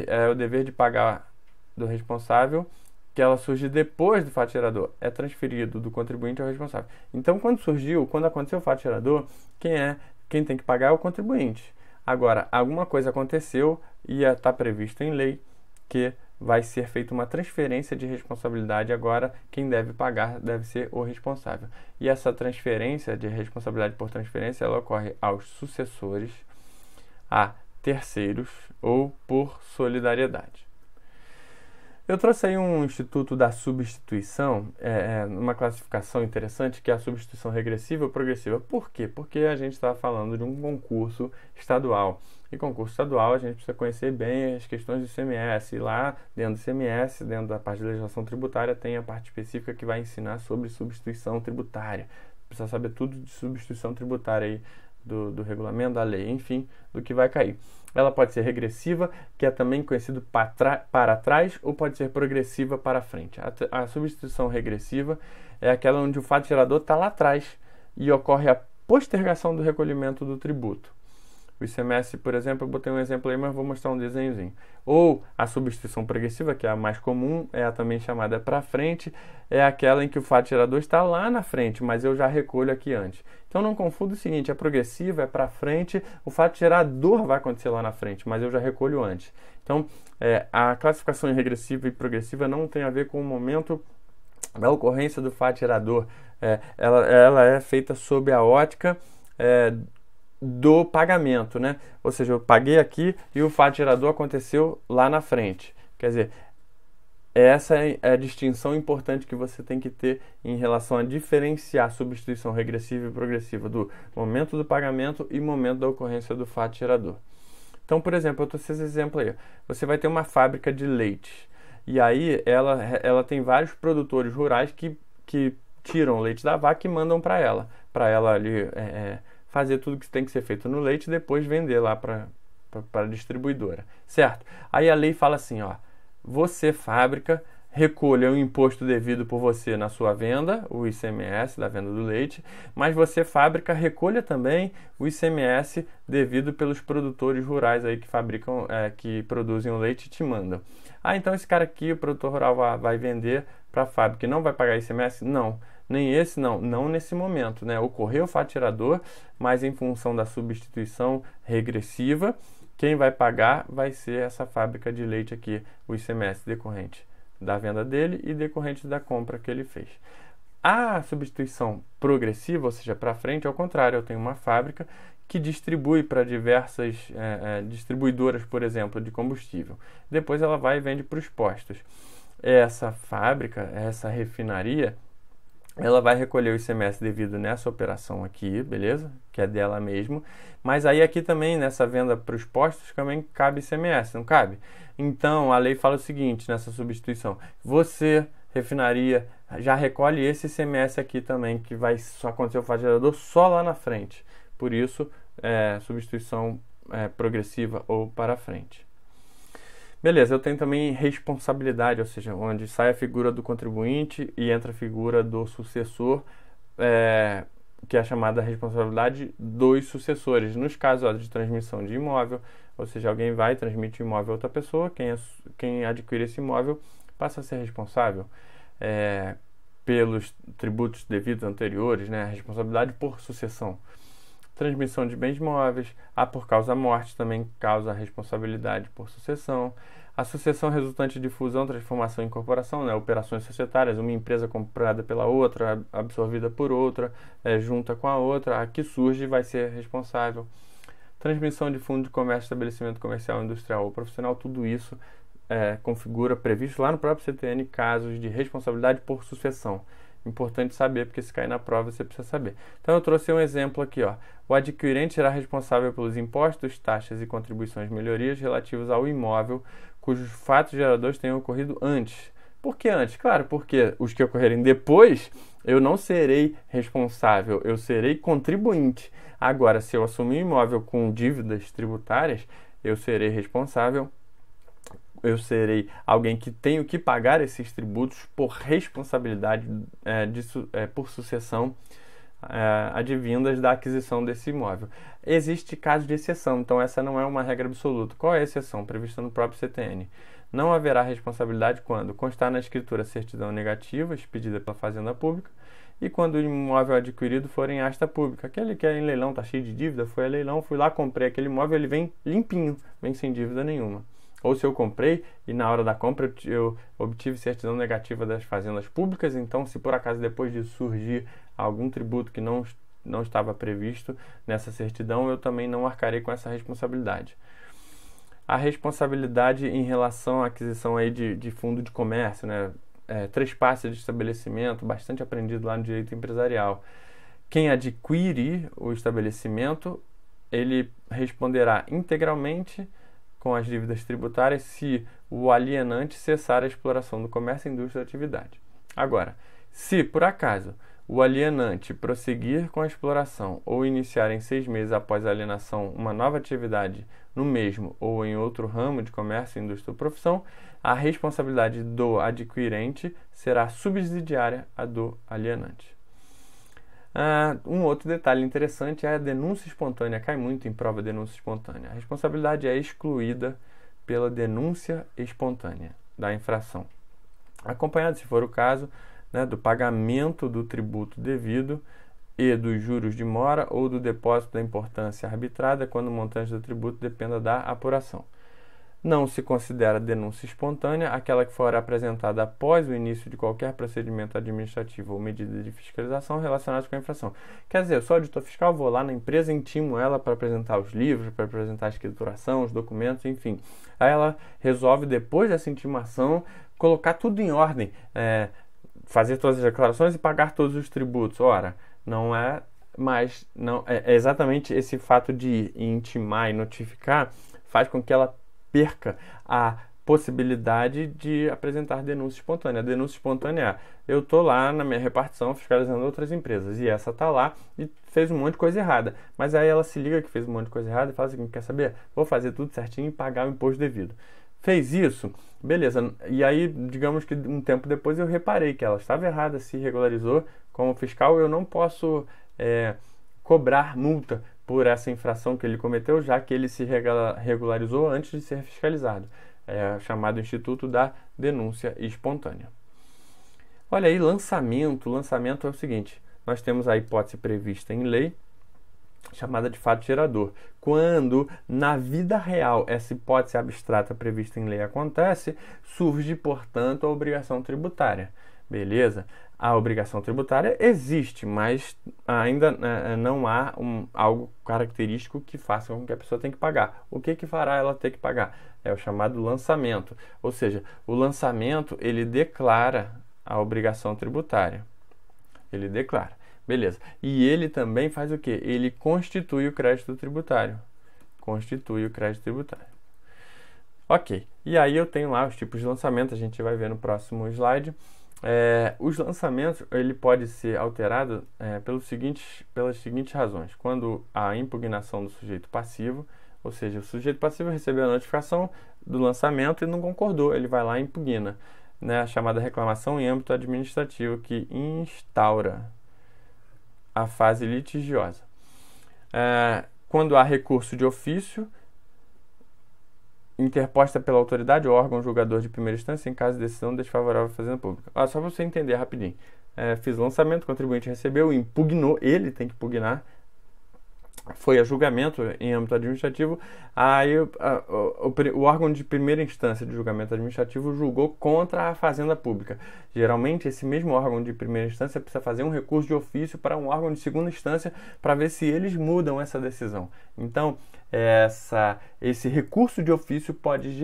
é o dever de pagar do responsável, que ela surge depois do fato gerador, é transferido do contribuinte ao responsável. Então, quando aconteceu o fato gerador, quem tem que pagar é o contribuinte. Agora, alguma coisa aconteceu e está previsto em lei que vai ser feita uma transferência de responsabilidade. Agora, quem deve pagar deve ser o responsável. E essa transferência de responsabilidade por transferência, ela ocorre aos sucessores, a terceiros ou por solidariedade. Eu trouxe aí um instituto da substituição, uma classificação interessante, que é a substituição regressiva ou progressiva. Por quê? Porque a gente está falando de um concurso estadual. E concurso estadual a gente precisa conhecer bem as questões do ICMS. E lá dentro do ICMS, dentro da parte de legislação tributária, tem a parte específica que vai ensinar sobre substituição tributária. Precisa saber tudo de substituição tributária aí do regulamento, da lei, enfim, do que vai cair. Ela pode ser regressiva, que é também conhecido para trás, ou pode ser progressiva para frente. A substituição regressiva é aquela onde o fato gerador está lá atrás e ocorre a postergação do recolhimento do tributo. O ICMS, por exemplo, eu botei um exemplo aí, mas vou mostrar um desenhozinho. Ou a substituição progressiva, que é a mais comum, é a também chamada para frente, é aquela em que o fato gerador está lá na frente, mas eu já recolho aqui antes. Então não confunda o seguinte, é progressiva, é para frente, o fato gerador vai acontecer lá na frente, mas eu já recolho antes. Então, a classificação em regressiva e progressiva não tem a ver com o momento da ocorrência do fato gerador. Ela é feita sob a ótica do pagamento, né? Ou seja, eu paguei aqui e o fato gerador aconteceu lá na frente. Quer dizer, essa é a distinção importante que você tem que ter em relação a diferenciar substituição regressiva e progressiva do momento do pagamento e momento da ocorrência do fato gerador. Então, por exemplo, eu trouxe esse exemplo aí. Você vai ter uma fábrica de leite e aí ela tem vários produtores rurais que tiram o leite da vaca e mandam para ela ali fazer tudo que tem que ser feito no leite e depois vender lá para a distribuidora, certo? Aí a lei fala assim, ó, você fábrica, recolha o imposto devido por você na sua venda, o ICMS da venda do leite, mas você fábrica, recolha também o ICMS devido pelos produtores rurais aí que fabricam, que produzem o leite e te mandam. Então esse cara aqui, o produtor rural vai vender para a fábrica e não vai pagar ICMS? Não. Nem esse não nesse momento, né? Ocorreu o fato gerador, mas em função da substituição regressiva, quem vai pagar vai ser essa fábrica de leite aqui, o ICMS decorrente da venda dele e decorrente da compra que ele fez. A substituição progressiva, ou seja, para frente, ao contrário, eu tenho uma fábrica que distribui para diversas distribuidoras, por exemplo, de combustível. Depois ela vai e vende para os postos. Essa fábrica, essa refinaria, ela vai recolher o ICMS devido nessa operação aqui, beleza? Que é dela mesmo. Mas aí aqui também, nessa venda para os postos, também cabe ICMS, não cabe? Então, a lei fala o seguinte, nessa substituição. Você, refinaria, já recolhe esse ICMS aqui também, que vai só acontecer o fato gerador só lá na frente. Por isso, substituição progressiva ou para frente. Beleza, eu tenho também responsabilidade, ou seja, onde sai a figura do contribuinte e entra a figura do sucessor, que é a chamada responsabilidade dos sucessores. Nos casos de transmissão de imóvel, ou seja, alguém vai transmitir imóvel a outra pessoa, quem adquire esse imóvel passa a ser responsável pelos tributos devidos anteriores, né? Responsabilidade por sucessão. Transmissão de bens móveis, por causa da morte também causa responsabilidade por sucessão. A sucessão resultante de fusão, transformação e incorporação, né? Operações societárias, uma empresa comprada pela outra, absorvida por outra, junta com a outra, a que surge vai ser responsável. Transmissão de fundo de comércio, estabelecimento comercial, industrial ou profissional, tudo isso configura, previsto lá no próprio CTN, casos de responsabilidade por sucessão. Importante saber, porque se cair na prova você precisa saber. Então eu trouxe um exemplo aqui, ó. O adquirente será responsável pelos impostos, taxas e contribuições de melhorias relativos ao imóvel cujos fatos geradores tenham ocorrido antes. Por que antes? Claro, porque os que ocorrerem depois, eu não serei responsável, eu serei contribuinte. Agora, se eu assumir um imóvel com dívidas tributárias, eu serei responsável, eu serei alguém que tenho que pagar esses tributos por responsabilidade por sucessão advindas da aquisição desse imóvel. Existe caso de exceção, então essa não é uma regra absoluta. Qual é a exceção? Prevista no próprio CTN. Não haverá responsabilidade quando constar na escritura certidão negativa expedida pela Fazenda Pública e quando o imóvel adquirido for em asta pública. Aquele que é em leilão, está cheio de dívida, foi a leilão, fui lá, comprei aquele imóvel, ele vem limpinho, vem sem dívida nenhuma. Ou se eu comprei e na hora da compra eu obtive certidão negativa das fazendas públicas, então se por acaso depois de surgir algum tributo que não estava previsto nessa certidão, eu também não arcarei com essa responsabilidade. A responsabilidade em relação à aquisição aí de fundo de comércio, né? Trespasse de estabelecimento, bastante aprendido lá no direito empresarial. Quem adquire o estabelecimento, ele responderá integralmente com as dívidas tributárias se o alienante cessar a exploração do comércio, indústria ou atividade. Agora, se por acaso o alienante prosseguir com a exploração ou iniciar em 6 meses após a alienação uma nova atividade no mesmo ou em outro ramo de comércio, indústria ou profissão, a responsabilidade do adquirente será subsidiária à do alienante. Um outro detalhe interessante é a denúncia espontânea. Cai muito em prova a denúncia espontânea. A responsabilidade é excluída pela denúncia espontânea da infração, acompanhado, se for o caso, do pagamento do tributo devido e dos juros de mora ou do depósito da importância arbitrada quando o montante do tributo dependa da apuração. Não se considera denúncia espontânea aquela que for apresentada após o início de qualquer procedimento administrativo ou medida de fiscalização relacionados com a infração. Quer dizer, eu sou auditor fiscal, vou lá na empresa, intimo ela para apresentar os livros, para apresentar a escrituração, os documentos, enfim. Aí ela resolve, depois dessa intimação, colocar tudo em ordem, fazer todas as declarações e pagar todos os tributos. Ora, não é mais... não é exatamente esse fato de intimar e notificar faz com que ela perca a possibilidade de apresentar denúncia espontânea. A denúncia espontânea é: eu estou lá na minha repartição fiscalizando outras empresas e essa está lá e fez um monte de coisa errada. Mas aí ela se liga que fez um monte de coisa errada e fala assim: quer saber? Vou fazer tudo certinho e pagar o imposto devido. Fez isso, beleza. E aí, digamos que um tempo depois eu reparei que ela estava errada, se regularizou como fiscal, eu não posso cobrar multa por essa infração que ele cometeu, já que ele se regularizou antes de ser fiscalizado. É chamado Instituto da Denúncia Espontânea. Olha aí, lançamento. Lançamento é o seguinte: nós temos a hipótese prevista em lei, chamada de fato gerador. Quando, na vida real, essa hipótese abstrata prevista em lei acontece, surge, portanto, a obrigação tributária. Beleza? A obrigação tributária existe, mas ainda não há algo característico que faça com que a pessoa tenha que pagar. O que fará ela ter que pagar? É o chamado lançamento. Ou seja, o lançamento, ele declara a obrigação tributária. Ele declara. Beleza. E ele também faz o quê? Ele constitui o crédito tributário. Constitui o crédito tributário. Ok. E aí eu tenho lá os tipos de lançamento, a gente vai ver no próximo slide. Os lançamentos, ele pode ser alterado pelas seguintes razões. Quando há impugnação do sujeito passivo, ou seja, o sujeito passivo recebeu a notificação do lançamento e não concordou, ele vai lá e impugna, a chamada reclamação em âmbito administrativo, que instaura a fase litigiosa. Quando há recurso de ofício, interposta pela autoridade ou órgão julgador de primeira instância em caso de decisão desfavorável à fazenda pública. Só para você entender rapidinho. Fiz lançamento, o contribuinte recebeu, impugnou, ele tem que impugnar, foi a julgamento em âmbito administrativo, aí o órgão de primeira instância de julgamento administrativo julgou contra a fazenda pública. Geralmente, esse mesmo órgão de primeira instância precisa fazer um recurso de ofício para um órgão de segunda instância para ver se eles mudam essa decisão. Então, esse recurso de ofício pode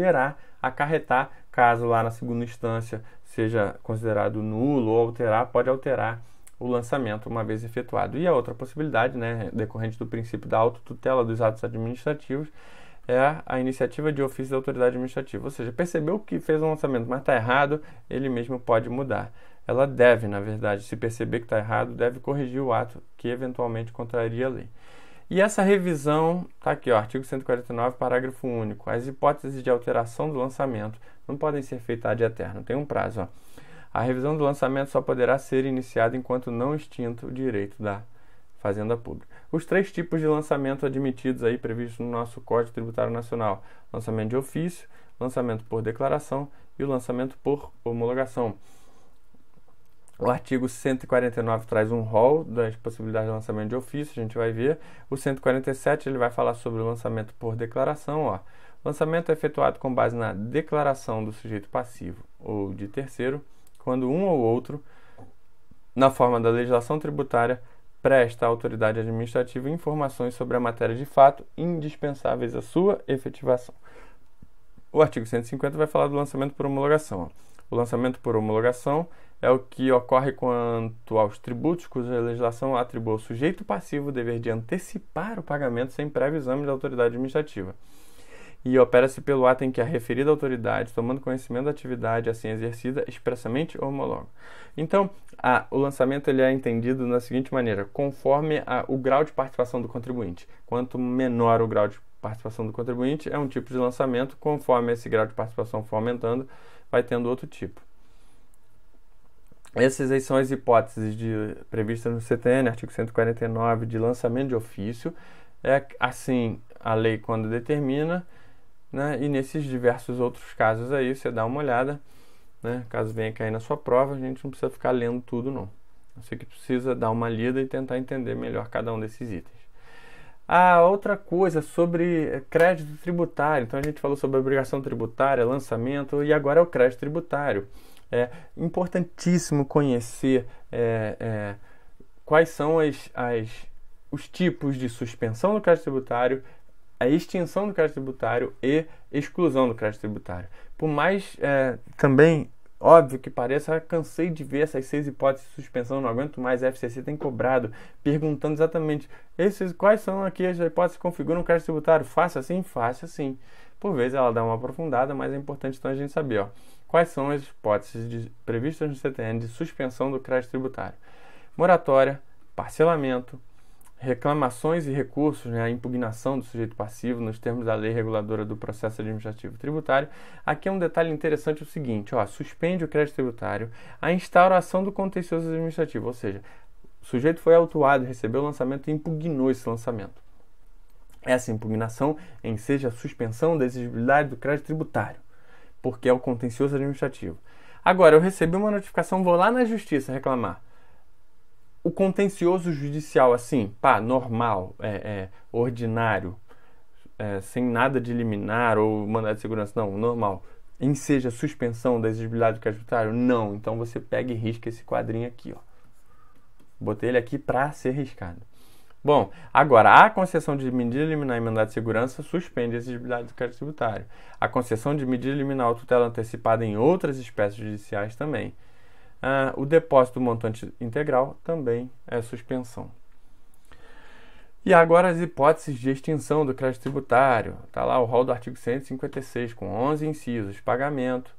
acarretar, caso lá na segunda instância seja considerado nulo ou pode alterar o lançamento uma vez efetuado. E a outra possibilidade, decorrente do princípio da autotutela dos atos administrativos, é a iniciativa de ofício da autoridade administrativa. Ou seja, percebeu que fez um lançamento, mas está errado, ele mesmo pode mudar. Ela deve, na verdade, se perceber que está errado, deve corrigir o ato que eventualmente contraria a lei. E essa revisão, está aqui, artigo 149, parágrafo único. As hipóteses de alteração do lançamento não podem ser feitas ad eterno, tem um prazo. A revisão do lançamento só poderá ser iniciada enquanto não extinto o direito da fazenda pública. Os 3 tipos de lançamento admitidos aí previstos no nosso Código Tributário Nacional: lançamento de ofício, lançamento por declaração e o lançamento por homologação. O artigo 149 traz um rol das possibilidades de lançamento de ofício, a gente vai ver. O 147 ele vai falar sobre o lançamento por declaração. O lançamento é efetuado com base na declaração do sujeito passivo ou de terceiro, quando um ou outro, na forma da legislação tributária, presta à autoridade administrativa informações sobre a matéria de fato indispensáveis à sua efetivação. O artigo 150 vai falar do lançamento por homologação. O lançamento por homologação é o que ocorre quanto aos tributos cuja legislação atribui ao sujeito passivo o dever de antecipar o pagamento sem prévio exame da autoridade administrativa. e opera-se pelo ato em que a referida autoridade, tomando conhecimento da atividade assim exercida, expressamente homologa. Então, o lançamento ele é entendido da seguinte maneira: conforme o grau de participação do contribuinte. Quanto menor o grau de participação do contribuinte, é um tipo de lançamento. Conforme esse grau de participação for aumentando, vai tendo outro tipo. Essas aí são as hipóteses previstas no CTN, artigo 149, de lançamento de ofício. É assim a lei quando determina, né? E nesses diversos outros casos aí, você dá uma olhada, né? Caso venha cair na sua prova, a gente não precisa ficar lendo tudo, não. Você que precisa dar uma lida e tentar entender melhor cada um desses itens. Outra coisa sobre crédito tributário. Então, a gente falou sobre obrigação tributária, lançamento, e agora é o crédito tributário. É importantíssimo conhecer quais são os tipos de suspensão do crédito tributário, a extinção do crédito tributário e exclusão do crédito tributário. Por mais também óbvio que pareça, cansei de ver essas 6 hipóteses de suspensão, não aguento mais, a FCC tem cobrado, perguntando exatamente quais são aqui as hipóteses que configuram o crédito tributário. Faça assim, faça assim. Por vezes ela dá uma aprofundada, mas é importante então a gente saber quais são as hipóteses previstas no CTN de suspensão do crédito tributário. Moratória, parcelamento, reclamações e recursos, a impugnação do sujeito passivo nos termos da lei reguladora do processo administrativo tributário. Aqui é um detalhe interessante, o seguinte, suspende o crédito tributário a instauração do contencioso administrativo, ou seja, o sujeito foi autuado, recebeu o lançamento e impugnou esse lançamento. Essa impugnação enseja a suspensão da exigibilidade do crédito tributário, porque é o contencioso administrativo. Agora, eu recebi uma notificação, vou lá na justiça reclamar. O contencioso judicial, assim, normal, ordinário, sem nada de liminar ou mandado de segurança, não, normal, enseja suspensão da exigibilidade do crédito tributário? Não. Então você pega e risca esse quadrinho aqui, Botei ele aqui para ser riscado. Bom, agora, a concessão de medida liminar e mandado de segurança suspende a exigibilidade do crédito tributário. A concessão de medida liminar ou tutela antecipada em outras espécies judiciais também. O depósito do montante integral também é suspensão. E agora as hipóteses de extinção do crédito tributário. Está lá o rol do artigo 156, com 11 incisos: pagamento,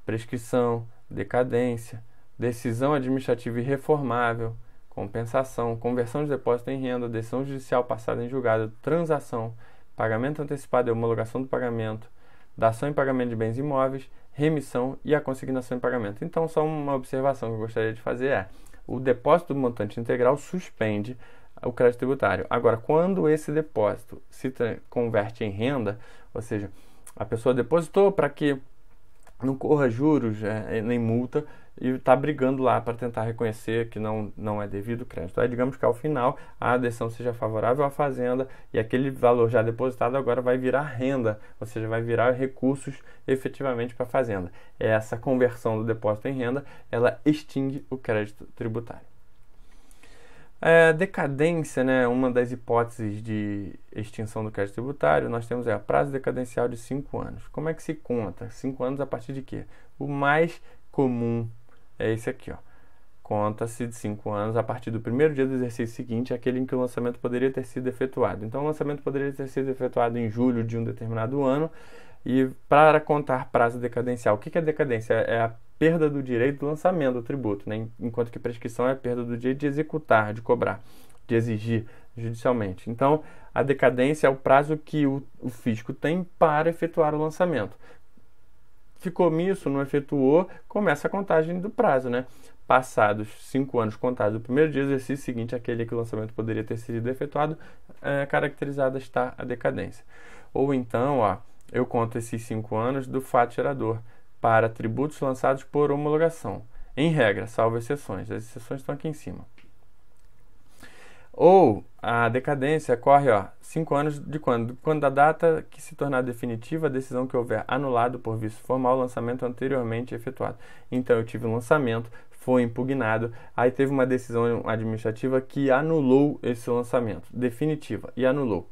prescrição, decadência, decisão administrativa irreformável, compensação, conversão de depósito em renda, decisão judicial passada em julgado, transação, pagamento antecipado e homologação do pagamento, dação em pagamento de bens imóveis, remissão e a consignação em pagamento. Então, só uma observação que eu gostaria de fazer o depósito do montante integral suspende o crédito tributário. Agora, quando esse depósito se converte em renda, ou seja, a pessoa depositou para que não corra juros nem multa e está brigando lá para tentar reconhecer que não é devido o crédito. Aí, digamos que ao final a decisão seja favorável à fazenda e aquele valor já depositado agora vai virar renda, ou seja, vai virar recursos efetivamente para a fazenda. Essa conversão do depósito em renda, ela extingue o crédito tributário. Decadência, uma das hipóteses de extinção do crédito tributário, nós temos prazo decadencial de 5 anos. Como é que se conta? 5 anos a partir de quê? O mais comum é esse aqui, Conta-se de 5 anos a partir do primeiro dia do exercício seguinte, aquele em que o lançamento poderia ter sido efetuado. Então, o lançamento poderia ter sido efetuado em julho de um determinado ano. E para contar prazo decadencial, o que é decadência? É a perda do direito do lançamento do tributo, enquanto que prescrição é a perda do direito de executar, de cobrar, de exigir judicialmente. Então, a decadência é o prazo que o fisco tem para efetuar o lançamento. Ficou omisso, não efetuou, começa a contagem do prazo, Passados 5 anos contados do primeiro dia do exercício seguinte, aquele que o lançamento poderia ter sido efetuado, caracterizada está a decadência. Ou então, eu conto esses 5 anos do fato gerador para tributos lançados por homologação. Em regra, salvo exceções. As exceções estão aqui em cima. Ou a decadência ocorre 5 anos de quando? Quando da data que se tornar definitiva a decisão que houver anulado por vício formal o lançamento anteriormente efetuado. Então eu tive um lançamento, foi impugnado, aí teve uma decisão administrativa que anulou esse lançamento, definitiva, e anulou.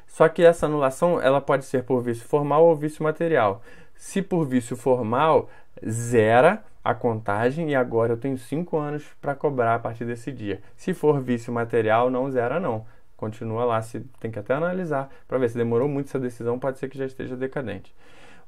Só que essa anulação ela pode ser por vício formal ou vício material. Se por vício formal, zera a contagem e agora eu tenho 5 anos para cobrar a partir desse dia. Se for vício material, não zera não. continua lá, se tem que até analisar para ver se demorou muito essa decisão, pode ser que já esteja decadente.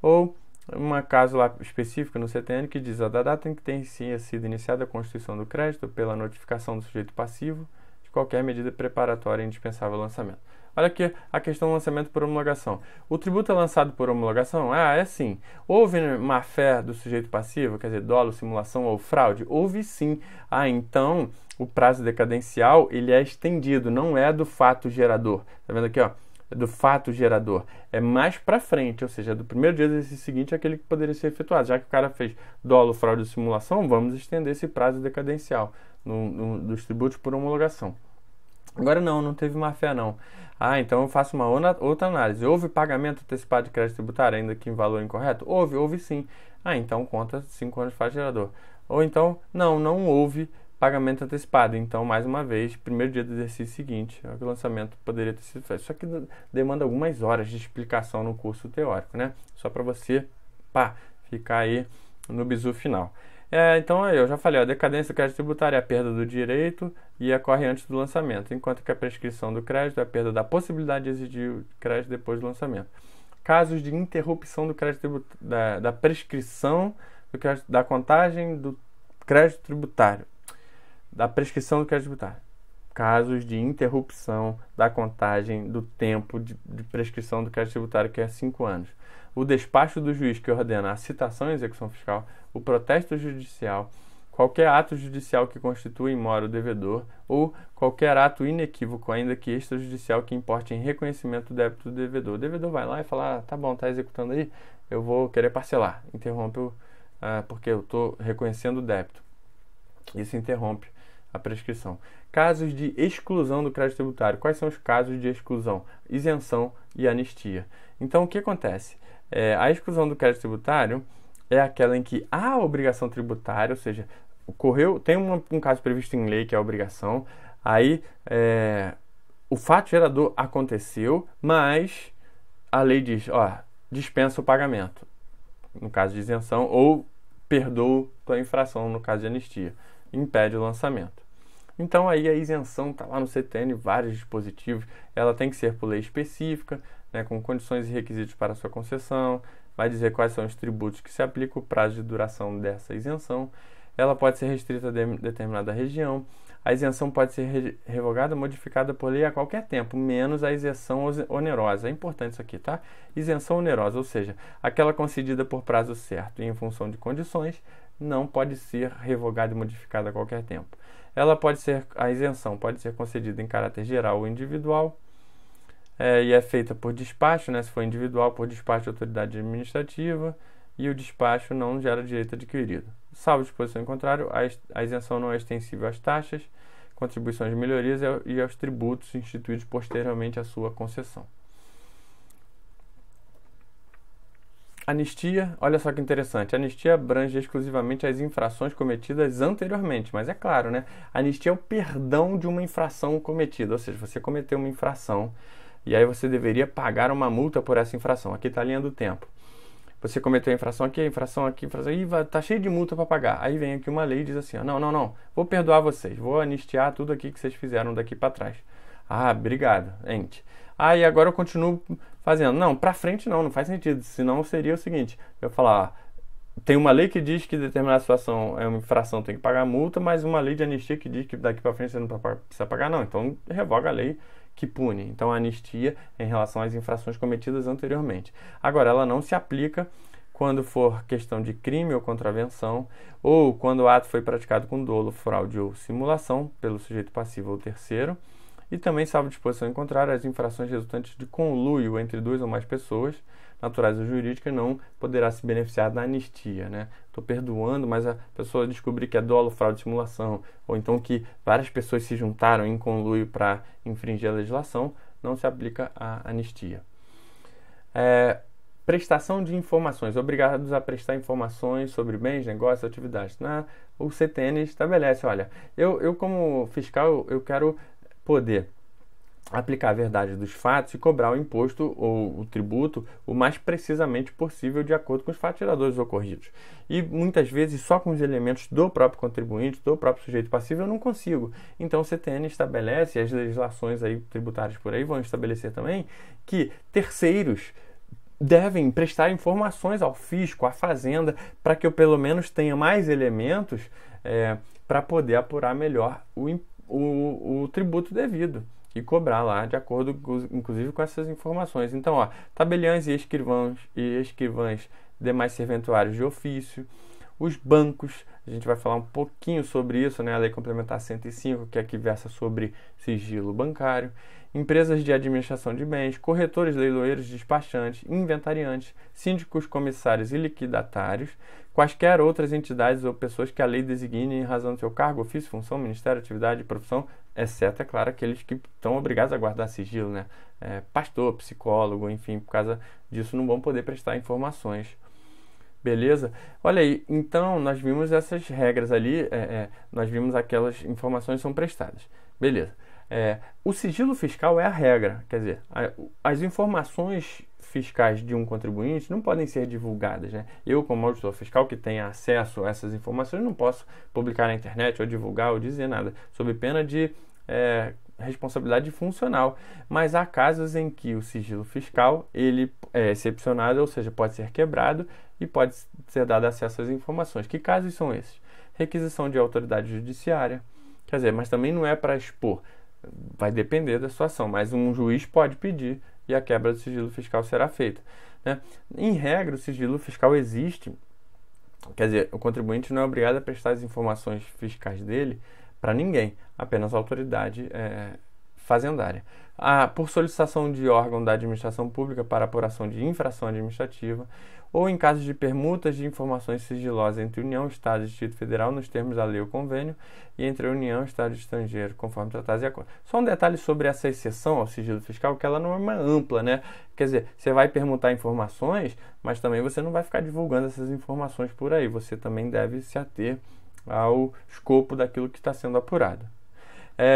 Ou um caso lá específico no CTN que diz: da data em que tenha sido iniciada a constituição do crédito pela notificação do sujeito passivo de qualquer medida preparatória indispensável ao lançamento. Olha aqui a questão do lançamento por homologação. O tributo é lançado por homologação? É sim. Houve má-fé do sujeito passivo, quer dizer, dolo, simulação ou fraude? Houve sim. Então o prazo decadencial ele é estendido, não é do fato gerador. Tá vendo aqui, ó? É do fato gerador. É mais para frente, ou seja, do primeiro dia do exercício seguinte é aquele que poderia ser efetuado. Já que o cara fez dolo, fraude ou simulação, vamos estender esse prazo decadencial dos tributos por homologação. Agora não teve má-fé não. Então eu faço uma outra análise. Houve pagamento antecipado de crédito tributário, ainda que em valor incorreto? Houve sim. Então conta 5 anos de fato gerador. Ou então, não houve pagamento antecipado. Então, mais uma vez, primeiro dia do exercício seguinte, o lançamento poderia ter sido feito. Isso aqui demanda algumas horas de explicação no curso teórico, né? Só para você, ficar aí no bizu final. Então, eu já falei, a decadência do crédito tributário é a perda do direito e ocorre antes do lançamento, enquanto que a prescrição do crédito é a perda da possibilidade de exigir o crédito depois do lançamento. Casos de interrupção do crédito da prescrição do crédito, da contagem do crédito tributário. Da prescrição do crédito tributário. Casos de interrupção da contagem do tempo de prescrição do crédito tributário, que é 5 anos. O despacho do juiz que ordena a citação e execução fiscal, o protesto judicial, qualquer ato judicial que constitua em mora o devedor ou qualquer ato inequívoco, ainda que extrajudicial, que importe em reconhecimento do débito do devedor. O devedor vai lá e fala: tá bom, tá executando aí, eu vou querer parcelar. Interrompe porque eu estou reconhecendo o débito. Isso interrompe a prescrição. Casos de exclusão do crédito tributário. Quais são os casos de exclusão? Isenção e anistia. Então, o que acontece? A exclusão do crédito tributário é aquela em que há obrigação tributária, ou seja, tem um caso previsto em lei que é a obrigação, aí o fato gerador aconteceu, mas a lei diz, dispensa o pagamento, no caso de isenção, ou perdoa tua infração, no caso de anistia, impede o lançamento. Então aí a isenção está lá no CTN, vários dispositivos, ela tem que ser por lei específica, né, com condições e requisitos para sua concessão, vai dizer quais são os tributos que se aplicam, o prazo de duração dessa isenção, ela pode ser restrita a determinada região, a isenção pode ser revogada ou modificada por lei a qualquer tempo, menos a isenção onerosa. É importante isso aqui, tá? Isenção onerosa, ou seja, aquela concedida por prazo certo e em função de condições, não pode ser revogada e modificada a qualquer tempo. A isenção pode ser concedida em caráter geral ou individual, e é feita por despacho, né? Se for individual, por despacho de autoridade administrativa, e o despacho não gera direito adquirido. Salvo disposição em contrário, a isenção não é extensível às taxas, contribuições de melhorias e aos tributos instituídos posteriormente à sua concessão. Anistia, olha só que interessante, a anistia abrange exclusivamente as infrações cometidas anteriormente, mas é claro, né? A anistia é o perdão de uma infração cometida, ou seja, você cometeu uma infração e aí você deveria pagar uma multa por essa infração. Aqui está a linha do tempo. Você cometeu a infração aqui, tá cheio de multa para pagar. Aí vem aqui uma lei e diz assim, não, vou perdoar vocês, vou anistiar tudo aqui que vocês fizeram daqui para trás. Obrigado, gente. E agora eu continuo fazendo. Não, para frente não faz sentido, senão seria o seguinte, eu falar, tem uma lei que diz que determinada situação é uma infração, tem que pagar multa, mas uma lei de anistia que diz que daqui para frente você não precisa pagar, não. Então revoga a lei que pune. Então a anistia é em relação às infrações cometidas anteriormente. Agora, ela não se aplica quando for questão de crime ou contravenção, ou quando o ato foi praticado com dolo, fraude ou simulação pelo sujeito passivo ou terceiro, e também, salvo disposição em contrário, as infrações resultantes de conluio entre duas ou mais pessoas, naturais ou jurídicas, não poderá se beneficiar da anistia, né? Estou perdoando, mas a pessoa descobrir que é dolo, fraude, simulação, ou então que várias pessoas se juntaram em conluio para infringir a legislação, não se aplica a anistia. Prestação de informações, obrigados a prestar informações sobre bens, negócios, atividades. O CTN estabelece, olha, eu como fiscal, eu quero poder aplicar a verdade dos fatos e cobrar o imposto ou o tributo o mais precisamente possível de acordo com os fatos geradores ocorridos. E muitas vezes só com os elementos do próprio contribuinte, do próprio sujeito passivo, eu não consigo. Então o CTN estabelece, e as legislações aí tributárias por aí vão estabelecer também, que terceiros devem prestar informações ao fisco, à fazenda, para que eu pelo menos tenha mais elementos para poder apurar melhor o tributo devido e cobrar lá de acordo, inclusive, com essas informações. Então, ó, tabeliães e escrivãs demais serventuários de ofício, os bancos, a gente vai falar um pouquinho sobre isso, né? A Lei Complementar 105, que aqui versa sobre sigilo bancário, empresas de administração de bens, corretores, leiloeiros, despachantes, inventariantes, síndicos, comissários e liquidatários, quaisquer outras entidades ou pessoas que a lei designe em razão do seu cargo, ofício, função, ministério, atividade, profissão, exceto, é claro, aqueles que estão obrigados a guardar sigilo, né? Pastor, psicólogo, enfim, por causa disso não vão poder prestar informações. Beleza? Olha aí, então nós vimos essas regras ali, nós vimos aquelas informações que são prestadas. Beleza. O sigilo fiscal é a regra, quer dizer, as informações fiscais de um contribuinte não podem ser divulgadas, né? Eu, como auditor fiscal que tenha acesso a essas informações, não posso publicar na internet ou divulgar ou dizer nada, sob pena de responsabilidade funcional. Mas há casos em que o sigilo fiscal ele é excepcionado, ou seja, pode ser quebrado e pode ser dado acesso às informações. Que casos são esses? Requisição de autoridade judiciária, quer dizer, mas também não é para expor, vai depender da situação, mas um juiz pode pedir e a quebra do sigilo fiscal será feita, né? Em regra, o sigilo fiscal existe, quer dizer, o contribuinte não é obrigado a prestar as informações fiscais dele para ninguém, apenas a autoridade fazendária. Por solicitação de órgão da administração pública para apuração de infração administrativa, ou em casos de permutas de informações sigilosas entre União, Estado e Distrito Federal, nos termos da lei ou convênio, e entre a União, Estado e estrangeiro, conforme tratados e acordos. Só um detalhe sobre essa exceção ao sigilo fiscal, que ela não é uma ampla, né? Quer dizer, você vai permutar informações, mas também você não vai ficar divulgando essas informações por aí. Você também deve se ater ao escopo daquilo que está sendo apurado.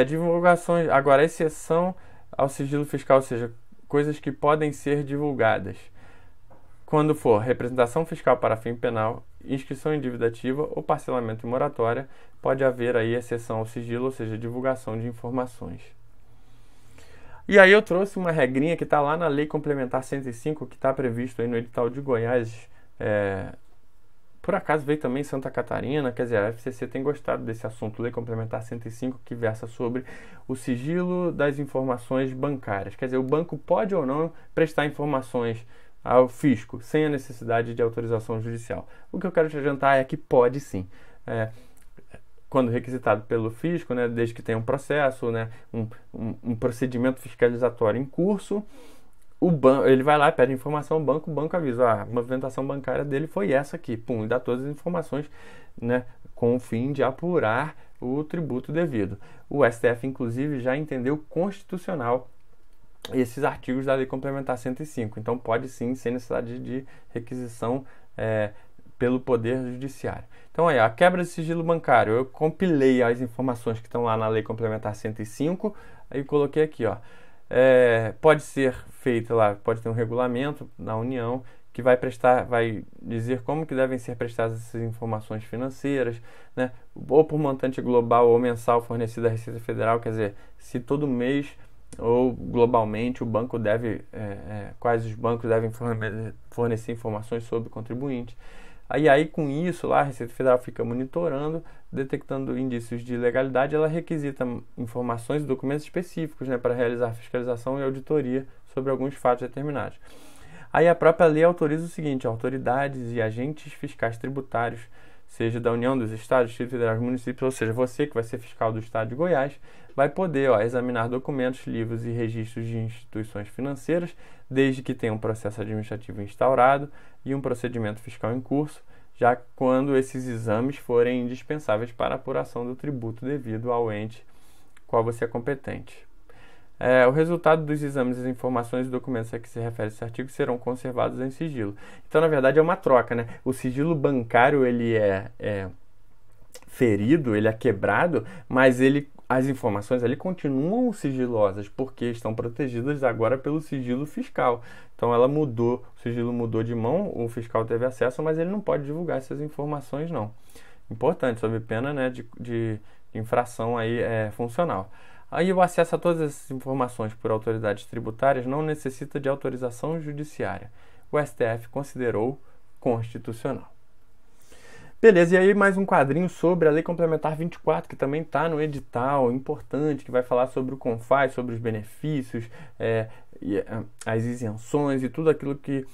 Divulgações, agora, exceção ao sigilo fiscal, ou seja, coisas que podem ser divulgadas. Quando for representação fiscal para fim penal, inscrição em dívida ativa ou parcelamento em moratória, pode haver aí exceção ao sigilo, ou seja, divulgação de informações. E aí eu trouxe uma regrinha que está lá na Lei Complementar 105, que está previsto aí no edital de Goiás. Por acaso veio também Santa Catarina, quer dizer, a FCC tem gostado desse assunto, Lei Complementar 105, que versa sobre o sigilo das informações bancárias. Quer dizer, o banco pode ou não prestar informações ao fisco, sem a necessidade de autorização judicial. O que eu quero te adiantar é que pode sim. Quando requisitado pelo fisco, né, desde que tenha um processo, né, um procedimento fiscalizatório em curso, ele vai lá, pede informação ao banco, o banco avisa, a movimentação bancária dele foi essa aqui, pum, e dá todas as informações, né, com o fim de apurar o tributo devido. O STF, inclusive, já entendeu constitucional esses artigos da Lei Complementar 105. Então, pode sim ser necessidade de requisição pelo Poder Judiciário. Então, aí, a quebra de sigilo bancário. Eu compilei as informações que estão lá na Lei Complementar 105 e coloquei aqui, ó. Pode ser feita lá, pode ter um regulamento na União que vai dizer como que devem ser prestadas essas informações financeiras, né? Ou por montante global ou mensal fornecido à Receita Federal, quer dizer, se todo mês ou globalmente o banco deve, quais os bancos devem fornecer informações sobre o contribuinte. Aí com isso lá a Receita Federal fica monitorando, detectando indícios de ilegalidade, ela requisita informações e documentos específicos, né, para realizar fiscalização e auditoria sobre alguns fatos determinados. Aí a própria lei autoriza o seguinte: autoridades e agentes fiscais tributários, seja da União, dos Estados, Distrito Federal, municípios, ou seja, você que vai ser fiscal do Estado de Goiás, vai poder examinar documentos, livros e registros de instituições financeiras, desde que tenha um processo administrativo instaurado e um procedimento fiscal em curso, já quando esses exames forem indispensáveis para a apuração do tributo devido ao ente qual você é competente. O resultado dos exames, as informações e documentos a que se refere esse artigo serão conservados em sigilo. Então, na verdade, é uma troca, né? O sigilo bancário ele é ferido, ele é quebrado, mas as informações ali continuam sigilosas, porque estão protegidas agora pelo sigilo fiscal. Então ela mudou, o sigilo mudou de mão, o fiscal teve acesso, mas ele não pode divulgar essas informações, não. Importante, sob pena, né, de infração aí, funcional. Aí o acesso a todas essas informações por autoridades tributárias não necessita de autorização judiciária. O STF considerou constitucional. Beleza, e aí mais um quadrinho sobre a Lei Complementar 24, que também está no edital, importante, que vai falar sobre o CONFAS, sobre os benefícios, as isenções e tudo aquilo que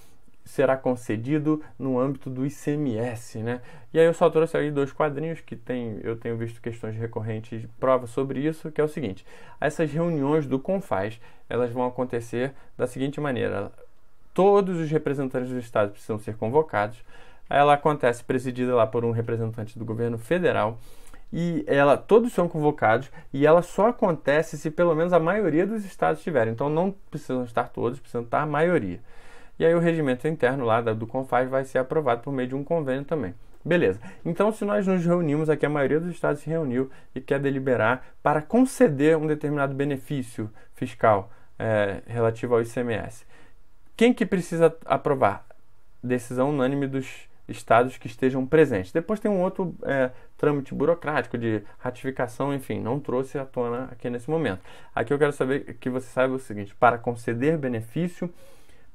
será concedido no âmbito do ICMS, né? E aí eu só trouxe aí 2 quadrinhos que eu tenho visto questões recorrentes, provas sobre isso, que é o seguinte: essas reuniões do CONFAS, elas vão acontecer da seguinte maneira: todos os representantes do Estado precisam ser convocados. Ela acontece presidida lá por um representante do governo federal e todos são convocados, e ela só acontece se pelo menos a maioria dos estados estiverem. Então não precisam estar todos, precisam estar a maioria. E aí o regimento interno lá do CONFAS vai ser aprovado por meio de um convênio também. Beleza. Então, se nós nos reunimos aqui, a maioria dos estados se reuniu e quer deliberar para conceder um determinado benefício fiscal relativo ao ICMS. Quem que precisa aprovar? Decisão unânime dos estados que estejam presentes. Depois tem um outro trâmite burocrático de ratificação, enfim, não trouxe à tona aqui nesse momento. Aqui eu quero saber que você saiba o seguinte: para conceder benefício,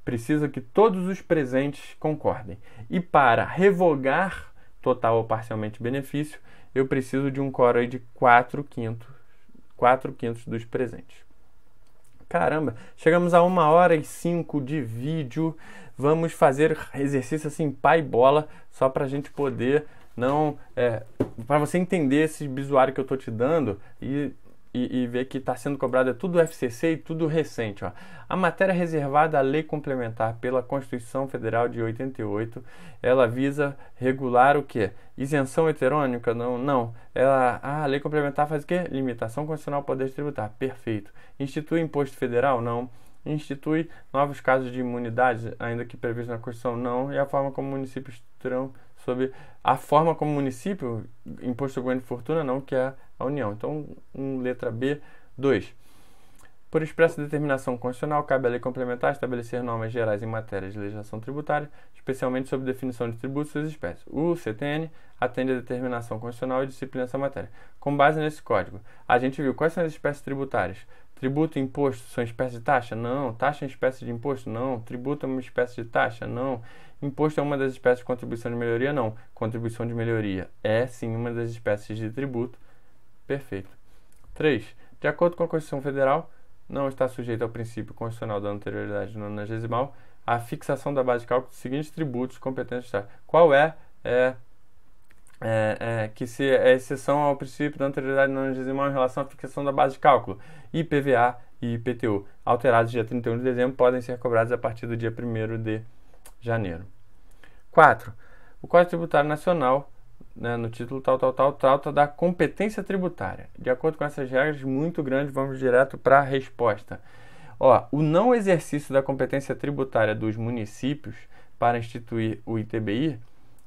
precisa que todos os presentes concordem. E para revogar total ou parcialmente benefício, eu preciso de um quórum de 4/5 dos presentes. Caramba, chegamos a 1h05 de vídeo. Vamos fazer exercício assim, pai bola, só para a gente poder para você entender esse bisuário que eu estou te dando e ver que está sendo cobrado tudo FCC e tudo recente. Ó. A matéria reservada à Lei Complementar pela Constituição Federal de 88, ela visa regular o quê? Isenção heterônica? Não. A Lei Complementar faz o quê? Limitação constitucional ao poder tributário. Perfeito. Institui imposto federal? Não. Institui novos casos de imunidade, ainda que previsto na Constituição? Não. E a forma como municípios terão a forma como município, imposto sobre ganho de fortuna? Não, que é a União. Então, letra B, 2. Por expressa determinação constitucional, cabe à lei complementar estabelecer normas gerais em matéria de legislação tributária, especialmente sobre definição de tributos e suas espécies. O CTN atende à determinação constitucional e disciplina essa matéria. Com base nesse código, a gente viu quais são as espécies tributárias. Tributo e imposto são espécies de taxa? Não. Taxa é espécie de imposto? Não. Tributo é uma espécie de taxa? Não. Imposto é uma das espécies de contribuição de melhoria? Não. Contribuição de melhoria é, sim, uma das espécies de tributo. Perfeito. 3. De acordo com a Constituição Federal, não está sujeito ao princípio constitucional da anterioridade nonagesimal a fixação da base de cálculo dos seguintes tributos competentes do Estado. Qual que se é exceção ao princípio da anterioridade nonagesimal em relação à fixação da base de cálculo? IPVA e IPTU, alterados dia 31 de dezembro, podem ser cobrados a partir do dia 1º de janeiro. 4. O Código Tributário Nacional, no título trata da competência tributária. De acordo com essas regras muito grandes, vamos direto para a resposta. O não exercício da competência tributária dos municípios para instituir o ITBI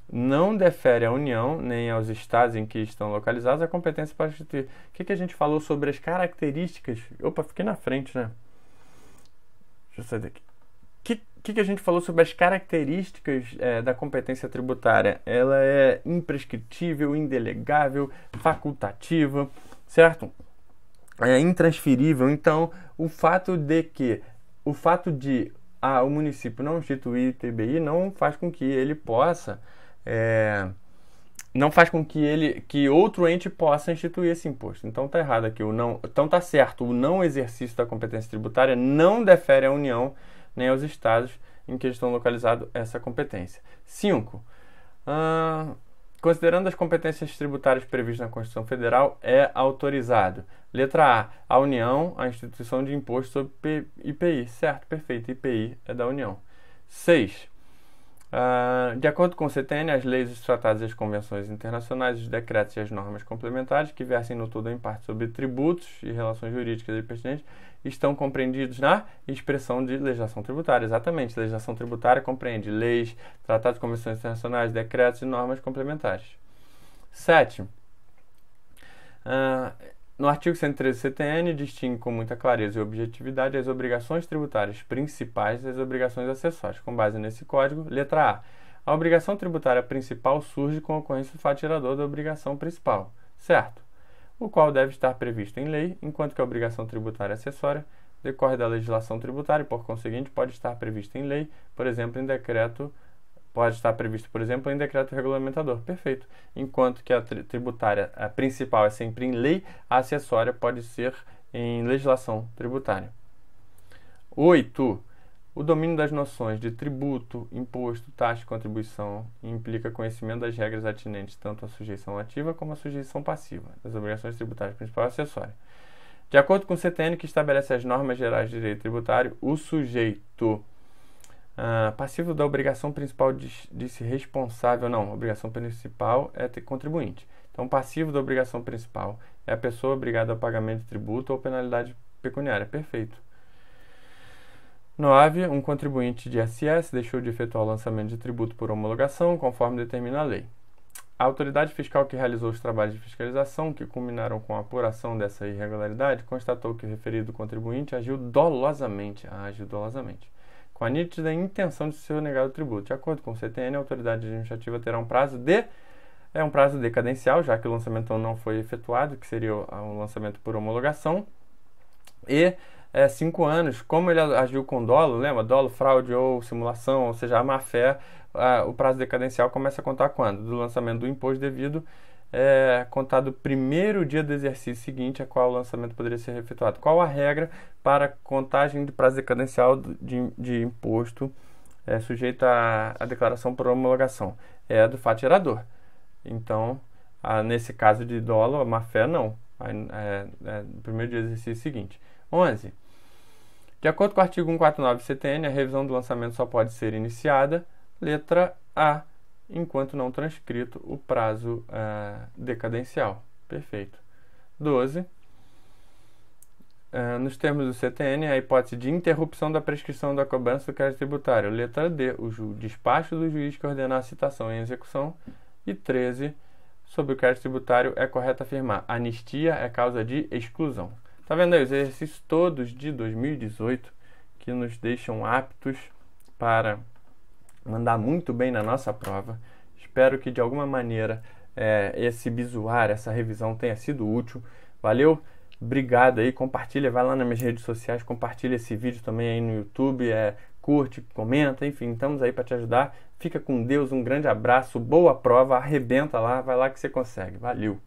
não defere à União, nem aos estados em que estão localizados, a competência para instituir. O que a gente falou sobre as características? Opa, fiquei na frente, né? Deixa eu sair daqui. O que a gente falou sobre as características da competência tributária? Ela é imprescritível, indelegável, facultativa, certo? É intransferível. Então, o fato de o município não instituir ITBI não faz com que ele possa, não faz com que outro ente possa instituir esse imposto. Então está errado aqui. Então está certo. O não exercício da competência tributária não defere à União nem aos estados em que estão localizados essa competência. 5. Considerando as competências tributárias previstas na Constituição Federal, é autorizado. Letra A. A União, a instituição de imposto sobre IPI. Certo, perfeito. IPI é da União. 6. De acordo com o CTN, as leis, os tratados e as convenções internacionais, os decretos e as normas complementares que versem no todo ou em parte sobre tributos e relações jurídicas e pertinentes estão compreendidos na expressão de legislação tributária. Exatamente, legislação tributária compreende leis, tratados, convenções internacionais, decretos e normas complementares. 7. No artigo 113 do CTN, distingue com muita clareza e objetividade as obrigações tributárias principais e as obrigações acessórias. Com base nesse código, letra A. A obrigação tributária principal surge com a ocorrência do fato gerador da obrigação principal, certo? O qual deve estar previsto em lei, enquanto que a obrigação tributária acessória decorre da legislação tributária e, por conseguinte, pode estar prevista em lei, por exemplo, em decreto regulamentador. Perfeito. Enquanto que a tributária a principal é sempre em lei, a acessória pode ser em legislação tributária. 8. O domínio das noções de tributo, imposto, taxa e contribuição implica conhecimento das regras atinentes tanto à sujeição ativa como à sujeição passiva, das obrigações tributárias principal e acessória. De acordo com o CTN, que estabelece as normas gerais de direito tributário, o sujeito passivo da obrigação principal diz-se responsável. Não, a obrigação principal é ter contribuinte. Então, passivo da obrigação principal é a pessoa obrigada ao pagamento de tributo ou penalidade pecuniária. Perfeito. 9. Um contribuinte de ISS deixou de efetuar o lançamento de tributo por homologação, conforme determina a lei. A autoridade fiscal que realizou os trabalhos de fiscalização, que culminaram com a apuração dessa irregularidade, constatou que o referido contribuinte agiu dolosamente, com a nítida intenção de ser negado o tributo. De acordo com o CTN, a autoridade administrativa terá um prazo decadencial, já que o lançamento não foi efetuado, que seria um lançamento por homologação, e 5 anos. Como ele agiu com dolo, lembra? Dolo, fraude ou simulação, ou seja, a má-fé, o prazo decadencial começa a contar quando? Do lançamento do imposto devido, contado o primeiro dia do exercício seguinte a qual o lançamento poderia ser efetuado. Qual a regra para contagem de prazo decadencial de imposto sujeita à declaração por homologação? É do fato gerador. Então, nesse caso de dolo, a má-fé não. No primeiro dia do exercício seguinte. 11. De acordo com o artigo 149 do CTN, a revisão do lançamento só pode ser iniciada, letra A, enquanto não transcrito o prazo decadencial. Perfeito. 12. Nos termos do CTN, a hipótese de interrupção da prescrição da cobrança do crédito tributário. Letra D, o despacho do juiz que ordenar a citação em execução. E 13. Sobre o crédito tributário, é correto afirmar: anistia é causa de exclusão. Tá vendo aí os exercícios todos de 2018 que nos deixam aptos para mandar muito bem na nossa prova. Espero que de alguma maneira esse bisuar, essa revisão tenha sido útil. Valeu? Obrigado aí, compartilha, vai lá nas minhas redes sociais, compartilha esse vídeo também aí no YouTube, curte, comenta, enfim, estamos aí para te ajudar. Fica com Deus, um grande abraço, boa prova, arrebenta lá, vai lá que você consegue. Valeu!